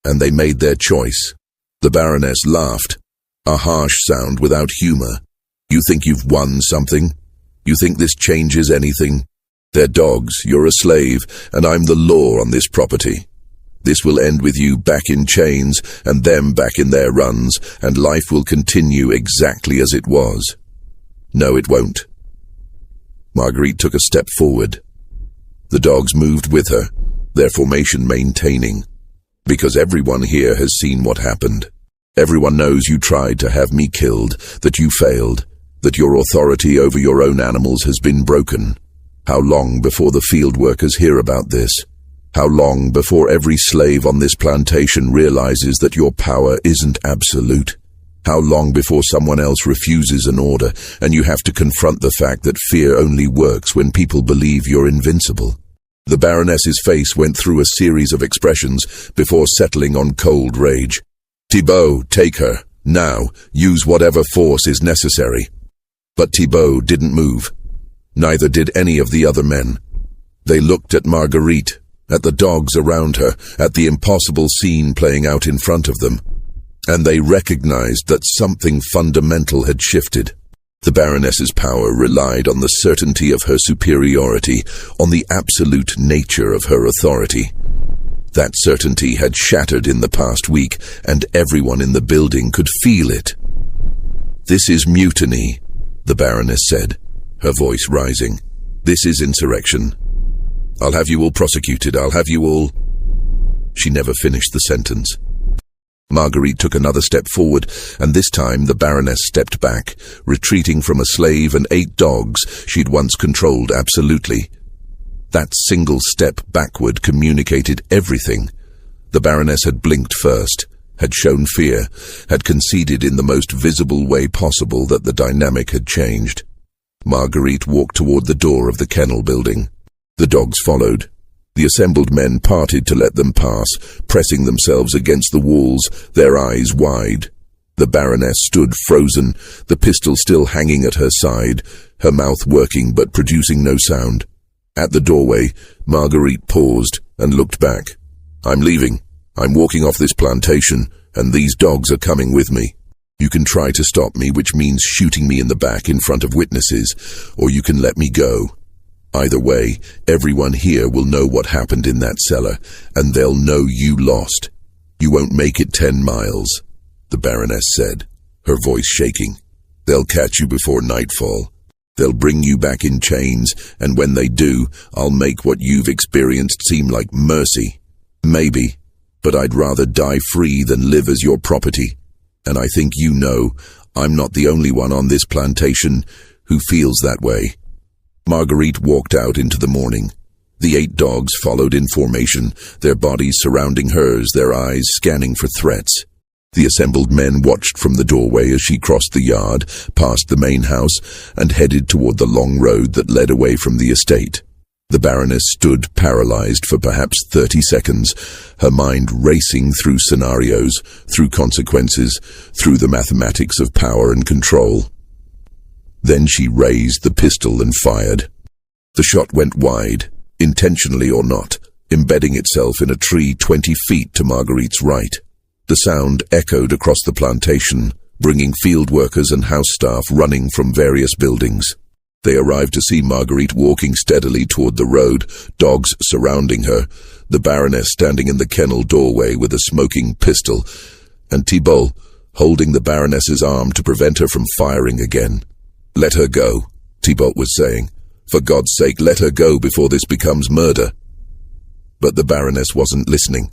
And they made their choice. The Baroness laughed, a harsh sound without humor. "You think you've won something? You think this changes anything? They're dogs, you're a slave, and I'm the law on this property. This will end with you back in chains, and them back in their runs, and life will continue exactly as it was." "No, it won't." Marguerite took a step forward. The dogs moved with her, their formation maintaining. "Because everyone here has seen what happened. Everyone knows you tried to have me killed, that you failed, that your authority over your own animals has been broken. How long before the field workers hear about this? How long before every slave on this plantation realizes that your power isn't absolute? How long before someone else refuses an order, and you have to confront the fact that fear only works when people believe you're invincible? The Baroness's face went through a series of expressions before settling on cold rage. Thibault, take her. Now, use whatever force is necessary. But Thibault didn't move. Neither did any of the other men. They looked at Marguerite, at the dogs around her, at the impossible scene playing out in front of them, and they recognized that something fundamental had shifted. The Baroness's power relied on the certainty of her superiority, on the absolute nature of her authority. That certainty had shattered in the past week, and everyone in the building could feel it. "This is mutiny," the Baroness said, her voice rising. "This is insurrection. I'll have you all prosecuted. I'll have you all—" She never finished the sentence. Marguerite took another step forward, and this time the Baroness stepped back, retreating from a slave and 8 dogs she'd once controlled absolutely. That single step backward communicated everything. The Baroness had blinked first, had shown fear, had conceded in the most visible way possible that the dynamic had changed. Marguerite walked toward the door of the kennel building. The dogs followed. The assembled men parted to let them pass, pressing themselves against the walls, their eyes wide. The Baroness stood frozen, the pistol still hanging at her side, her mouth working but producing no sound. At the doorway, Marguerite paused and looked back. "I'm leaving. I'm walking off this plantation, and these dogs are coming with me. You can try to stop me, which means shooting me in the back in front of witnesses, or you can let me go. Either way, everyone here will know what happened in that cellar, and they'll know you lost. You won't make it 10 miles, the Baroness said, her voice shaking. They'll catch you before nightfall. They'll bring you back in chains, and when they do, I'll make what you've experienced seem like mercy. Maybe, but I'd rather die free than live as your property. And I think you know, I'm not the only one on this plantation who feels that way." Marguerite walked out into the morning. The 8 dogs followed in formation, their bodies surrounding hers, their eyes scanning for threats. The assembled men watched from the doorway as she crossed the yard, past the main house, and headed toward the long road that led away from the estate. The Baroness stood paralyzed for perhaps 30 seconds, her mind racing through scenarios, through consequences, through the mathematics of power and control. Then she raised the pistol and fired. The shot went wide, intentionally or not, embedding itself in a tree 20 feet to Marguerite's right. The sound echoed across the plantation, bringing field workers and house staff running from various buildings. They arrived to see Marguerite walking steadily toward the road, dogs surrounding her, the Baroness standing in the kennel doorway with a smoking pistol, and Thibault holding the Baroness's arm to prevent her from firing again. "Let her go," Thibault was saying. "For God's sake, let her go before this becomes murder." But the Baroness wasn't listening.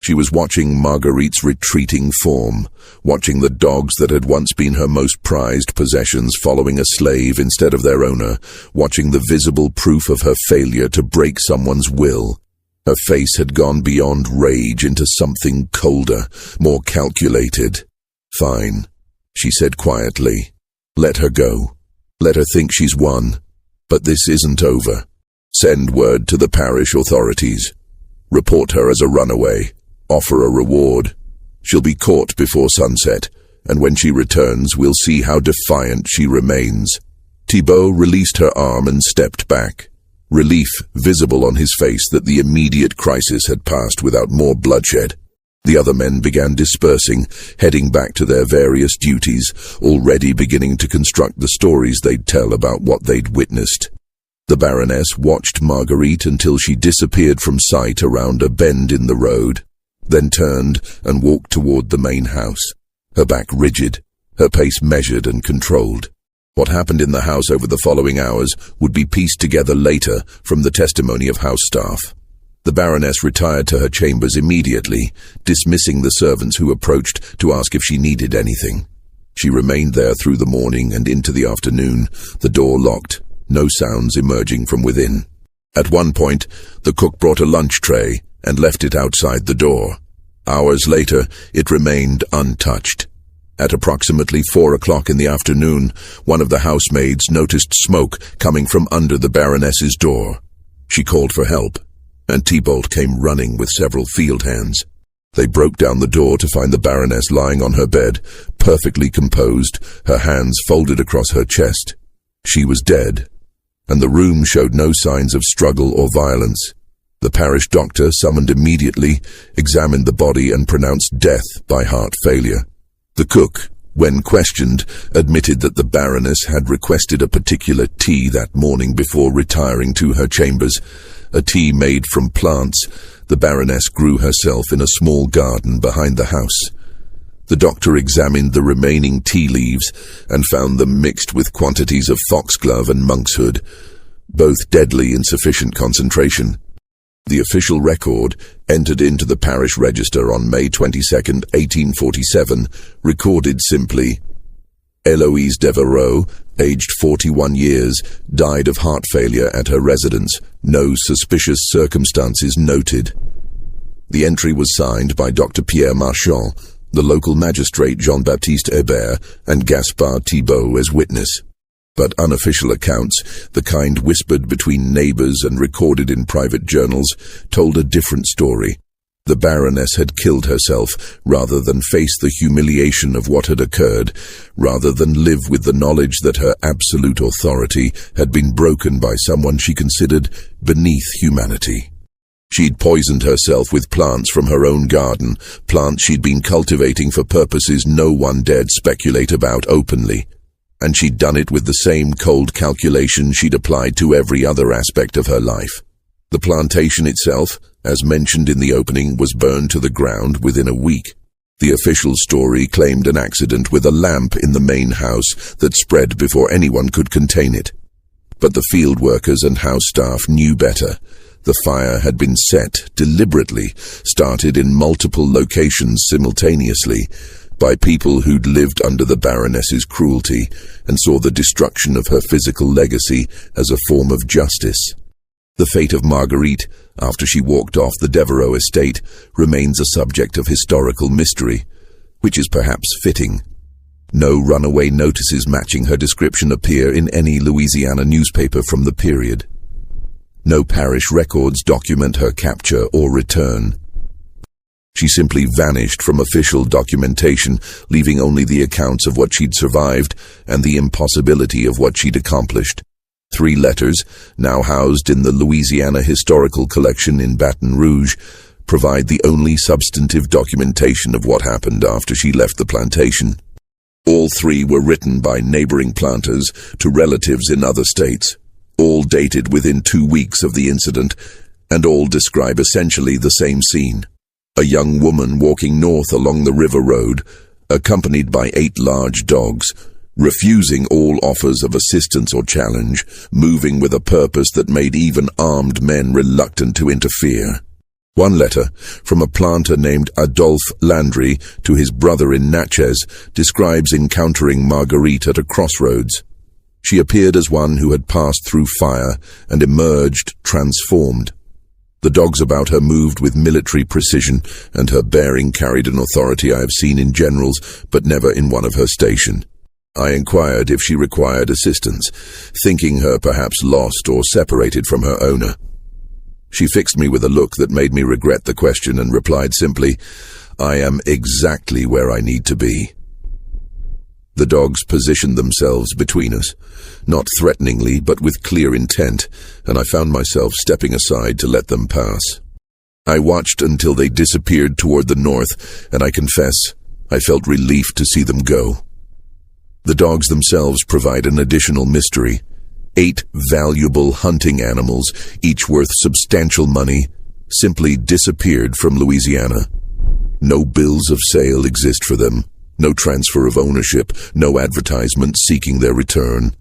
She was watching Marguerite's retreating form, watching the dogs that had once been her most prized possessions following a slave instead of their owner, watching the visible proof of her failure to break someone's will. Her face had gone beyond rage into something colder, more calculated. "Fine," she said quietly. "Let her go. Let her think she's won. But this isn't over. Send word to the parish authorities. Report her as a runaway. Offer a reward. She'll be caught before sunset, and when she returns, we'll see how defiant she remains." Thibault released her arm and stepped back, relief visible on his face that the immediate crisis had passed without more bloodshed. The other men began dispersing, heading back to their various duties, already beginning to construct the stories they'd tell about what they'd witnessed. The Baroness watched Marguerite until she disappeared from sight around a bend in the road, then turned and walked toward the main house, her back rigid, her pace measured and controlled. What happened in the house over the following hours would be pieced together later from the testimony of house staff. The Baroness retired to her chambers immediately, dismissing the servants who approached to ask if she needed anything. She remained there through the morning and into the afternoon, the door locked, no sounds emerging from within. At one point, the cook brought a lunch tray and left it outside the door. Hours later, it remained untouched. At approximately 4 o'clock in the afternoon, one of the housemaids noticed smoke coming from under the Baroness's door. She called for help, and Tybalt came running with several field hands. They broke down the door to find the Baroness lying on her bed, perfectly composed, her hands folded across her chest. She was dead, and the room showed no signs of struggle or violence. The parish doctor, summoned immediately, examined the body and pronounced death by heart failure. The cook, when questioned, admitted that the Baroness had requested a particular tea that morning before retiring to her chambers, a tea made from plants the Baroness grew herself in a small garden behind the house. The doctor examined the remaining tea leaves and found them mixed with quantities of foxglove and monkshood, both deadly in sufficient concentration. The official record, entered into the parish register on May 22, 1847, recorded simply, Eloise Devereux, aged 41 years, died of heart failure at her residence. No suspicious circumstances noted. The entry was signed by Dr. Pierre Marchand, the local magistrate Jean-Baptiste Hébert, and Gaspard Thibault as witness. But unofficial accounts, the kind whispered between neighbors and recorded in private journals, told a different story. The Baroness had killed herself rather than face the humiliation of what had occurred, rather than live with the knowledge that her absolute authority had been broken by someone she considered beneath humanity. She'd poisoned herself with plants from her own garden, plants she'd been cultivating for purposes no one dared speculate about openly. And she'd done it with the same cold calculation she'd applied to every other aspect of her life. The plantation itself, as mentioned in the opening, was burned to the ground within a week. The official story claimed an accident with a lamp in the main house that spread before anyone could contain it. But the field workers and house staff knew better. The fire had been set deliberately, started in multiple locations simultaneously, by people who'd lived under the Baroness's cruelty and saw the destruction of her physical legacy as a form of justice. The fate of Marguerite, after she walked off the Devereux estate, remains a subject of historical mystery, which is perhaps fitting. No runaway notices matching her description appear in any Louisiana newspaper from the period. No parish records document her capture or return. She simply vanished from official documentation, leaving only the accounts of what she'd survived and the impossibility of what she'd accomplished. 3 letters, now housed in the Louisiana Historical Collection in Baton Rouge, provide the only substantive documentation of what happened after she left the plantation. All 3 were written by neighboring planters to relatives in other states, all dated within 2 weeks of the incident, and all describe essentially the same scene. A young woman walking north along the river road, accompanied by 8 large dogs, refusing all offers of assistance or challenge, moving with a purpose that made even armed men reluctant to interfere. One letter, from a planter named Adolphe Landry to his brother in Natchez, describes encountering Marguerite at a crossroads. She appeared as one who had passed through fire and emerged transformed. The dogs about her moved with military precision, and her bearing carried an authority I have seen in generals, but never in one of her station. I inquired if she required assistance, thinking her perhaps lost or separated from her owner. She fixed me with a look that made me regret the question and replied simply, "I am exactly where I need to be." The dogs positioned themselves between us, not threateningly but with clear intent, and I found myself stepping aside to let them pass. I watched until they disappeared toward the north, and I confess, I felt relief to see them go. The dogs themselves provide an additional mystery. 8 valuable hunting animals, each worth substantial money, simply disappeared from Louisiana. No bills of sale exist for them. No transfer of ownership, no advertisement seeking their return.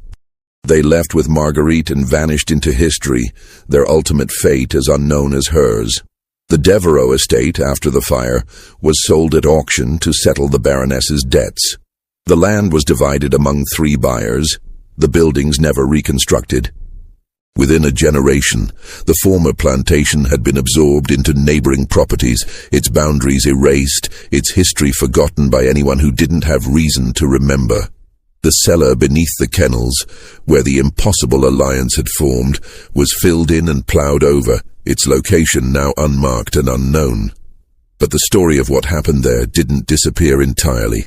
They left with Marguerite and vanished into history, their ultimate fate as unknown as hers. The Devereux estate, after the fire, was sold at auction to settle the Baroness's debts. The land was divided among 3 buyers, the buildings never reconstructed. Within a generation, the former plantation had been absorbed into neighboring properties, its boundaries erased, its history forgotten by anyone who didn't have reason to remember. The cellar beneath the kennels, where the impossible alliance had formed, was filled in and ploughed over, its location now unmarked and unknown. But the story of what happened there didn't disappear entirely.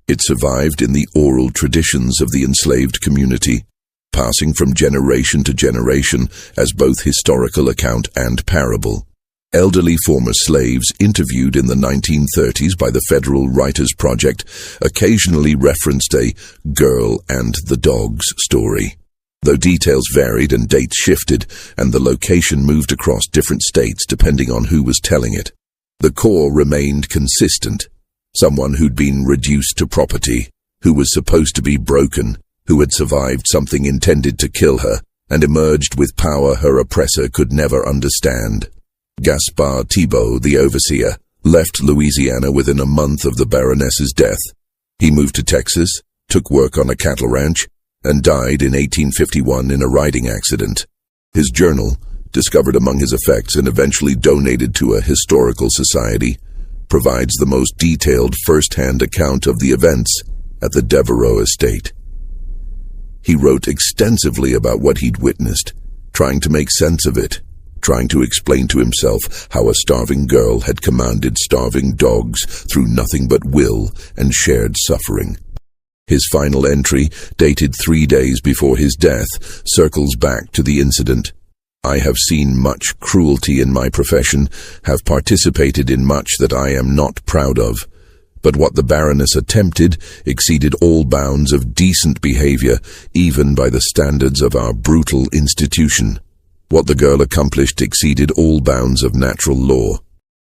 It survived in the oral traditions of the enslaved community, passing from generation to generation as both historical account and parable. Elderly former slaves interviewed in the 1930s by the Federal Writers Project occasionally referenced a girl and the dogs story. Though details varied and dates shifted, and the location moved across different states depending on who was telling it, the core remained consistent. Someone who'd been reduced to property, who was supposed to be broken, who had survived something intended to kill her, and emerged with power her oppressor could never understand. Gaspard Thibault, the overseer, left Louisiana within a month of the Baroness's death. He moved to Texas, took work on a cattle ranch, and died in 1851 in a riding accident. His journal, discovered among his effects and eventually donated to a historical society, provides the most detailed first-hand account of the events at the Devereaux estate. He wrote extensively about what he'd witnessed, trying to make sense of it, trying to explain to himself how a starving girl had commanded starving dogs through nothing but will and shared suffering. His final entry, dated 3 days before his death, circles back to the incident. I have seen much cruelty in my profession, have participated in much that I am not proud of. But what the Baroness attempted exceeded all bounds of decent behavior, even by the standards of our brutal institution. What the girl accomplished exceeded all bounds of natural law.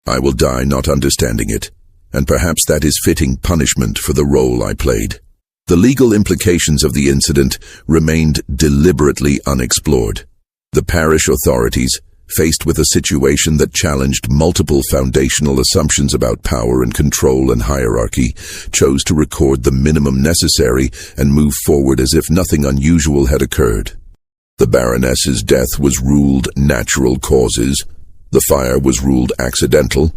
I will die not understanding it, and perhaps that is fitting punishment for the role I played. The legal implications of the incident remained deliberately unexplored. The parish authorities, faced with a situation that challenged multiple foundational assumptions about power and control and hierarchy, chose to record the minimum necessary and move forward as if nothing unusual had occurred. The Baroness's death was ruled natural causes, the fire was ruled accidental,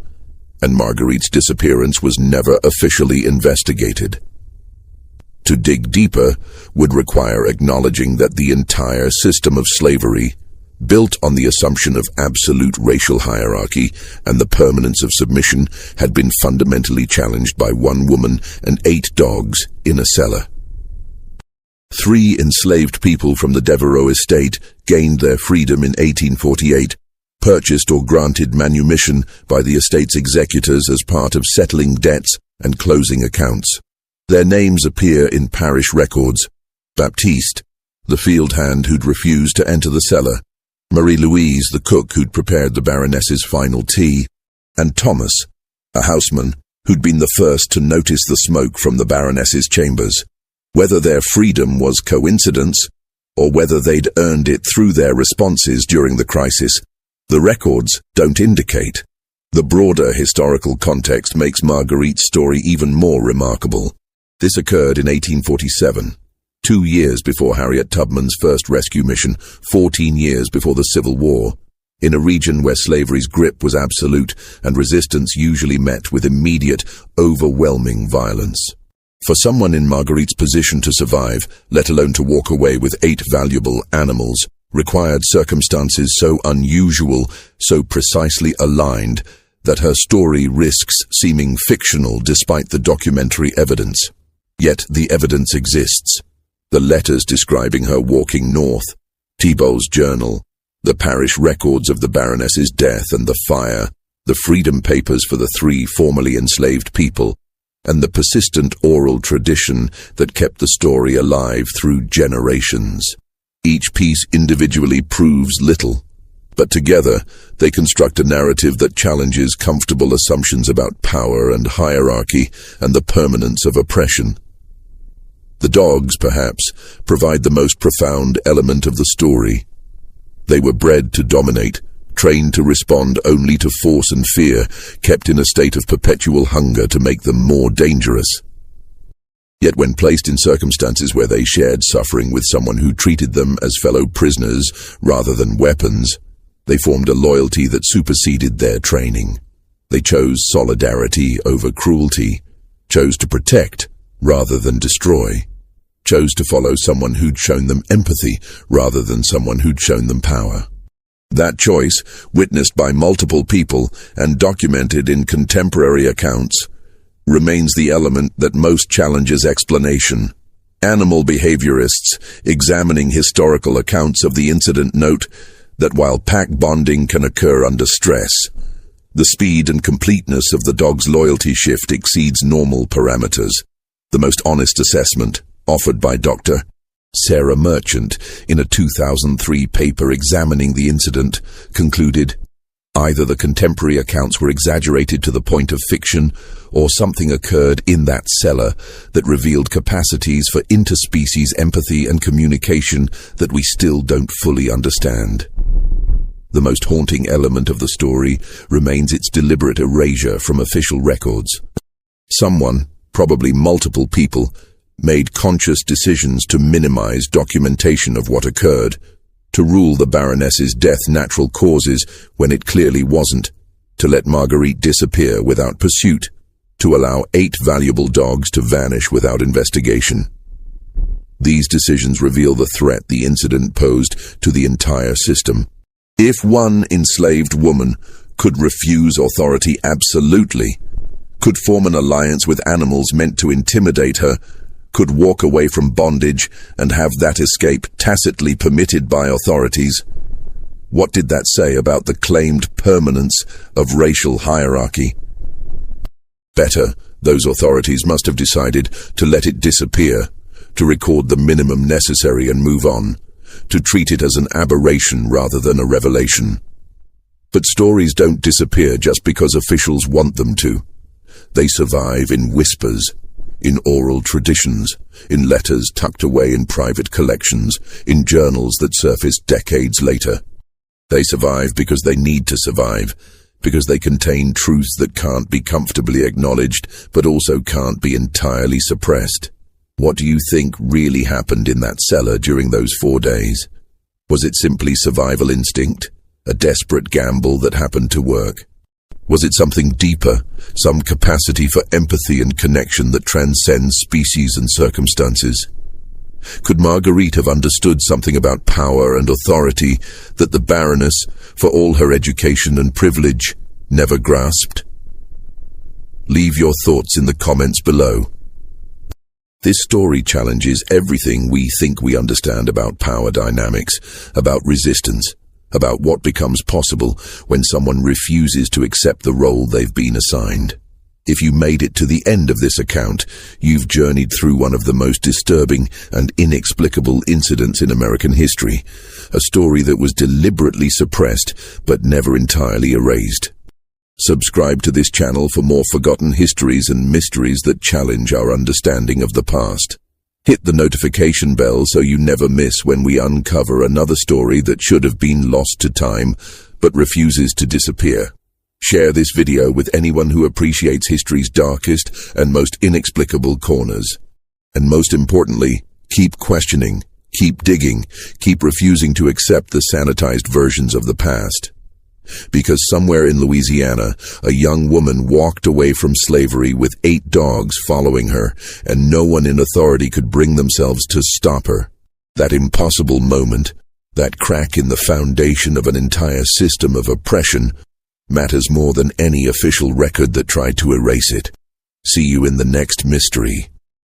and Marguerite's disappearance was never officially investigated. To dig deeper would require acknowledging that the entire system of slavery, built on the assumption of absolute racial hierarchy and the permanence of submission, had been fundamentally challenged by one woman and 8 dogs in a cellar. 3 enslaved people from the Devereaux estate gained their freedom in 1848, purchased or granted manumission by the estate's executors as part of settling debts and closing accounts. Their names appear in parish records: Baptiste, the field hand who'd refused to enter the cellar; Marie-Louise, the cook who'd prepared the Baroness's final tea; and Thomas, a houseman who'd been the first to notice the smoke from the Baroness's chambers. Whether their freedom was coincidence, or whether they'd earned it through their responses during the crisis, the records don't indicate. The broader historical context makes Marguerite's story even more remarkable. This occurred in 1847, 2 years before Harriet Tubman's first rescue mission, 14 years before the Civil War, in a region where slavery's grip was absolute and resistance usually met with immediate, overwhelming violence. For someone in Marguerite's position to survive, let alone to walk away with 8 valuable animals, required circumstances so unusual, so precisely aligned, that her story risks seeming fictional despite the documentary evidence. Yet the evidence exists. The letters describing her walking north, Thibault's journal, the parish records of the Baroness's death and the fire, the freedom papers for the 3 formerly enslaved people, and the persistent oral tradition that kept the story alive through generations. Each piece individually proves little, but together they construct a narrative that challenges comfortable assumptions about power and hierarchy and the permanence of oppression. The dogs, perhaps, provide the most profound element of the story. They were bred to dominate, trained to respond only to force and fear, kept in a state of perpetual hunger to make them more dangerous. Yet when placed in circumstances where they shared suffering with someone who treated them as fellow prisoners rather than weapons, they formed a loyalty that superseded their training. They chose solidarity over cruelty, chose to protect rather than destroy, chose to follow someone who'd shown them empathy rather than someone who'd shown them power. That choice, witnessed by multiple people and documented in contemporary accounts, remains the element that most challenges explanation. Animal behaviorists examining historical accounts of the incident note that while pack bonding can occur under stress, the speed and completeness of the dog's loyalty shift exceeds normal parameters. The most honest assessment, offered by Dr. Sarah Merchant in a 2003 paper examining the incident, concluded, either the contemporary accounts were exaggerated to the point of fiction, or something occurred in that cellar that revealed capacities for interspecies empathy and communication that we still don't fully understand. The most haunting element of the story remains its deliberate erasure from official records. Someone, probably multiple people, made conscious decisions to minimize documentation of what occurred, to rule the Baroness's death natural causes when it clearly wasn't, to let Marguerite disappear without pursuit, to allow 8 valuable dogs to vanish without investigation. These decisions reveal the threat the incident posed to the entire system. If one enslaved woman could refuse authority absolutely, could form an alliance with animals meant to intimidate her, could walk away from bondage and have that escape tacitly permitted by authorities, what did that say about the claimed permanence of racial hierarchy? Better, those authorities must have decided to let it disappear, to record the minimum necessary and move on, to treat it as an aberration rather than a revelation. But stories don't disappear just because officials want them to. They survive in whispers, in oral traditions, in letters tucked away in private collections, in journals that surface decades later. They survive because they need to survive, because they contain truths that can't be comfortably acknowledged, but also can't be entirely suppressed. What do you think really happened in that cellar during those 4 days? Was it simply survival instinct, a desperate gamble that happened to work? Was it something deeper, some capacity for empathy and connection that transcends species and circumstances? Could Marguerite have understood something about power and authority that the Baroness, for all her education and privilege, never grasped? Leave your thoughts in the comments below. This story challenges everything we think we understand about power dynamics, about resistance, about what becomes possible when someone refuses to accept the role they've been assigned. If you made it to the end of this account, you've journeyed through one of the most disturbing and inexplicable incidents in American history, a story that was deliberately suppressed but never entirely erased. Subscribe to this channel for more forgotten histories and mysteries that challenge our understanding of the past. Hit the notification bell so you never miss when we uncover another story that should have been lost to time but refuses to disappear. Share this video with anyone who appreciates history's darkest and most inexplicable corners. And most importantly, keep questioning, keep digging, keep refusing to accept the sanitized versions of the past. Because somewhere in Louisiana, a young woman walked away from slavery with 8 dogs following her, and no one in authority could bring themselves to stop her. That impossible moment, that crack in the foundation of an entire system of oppression, matters more than any official record that tried to erase it. See you in the next mystery.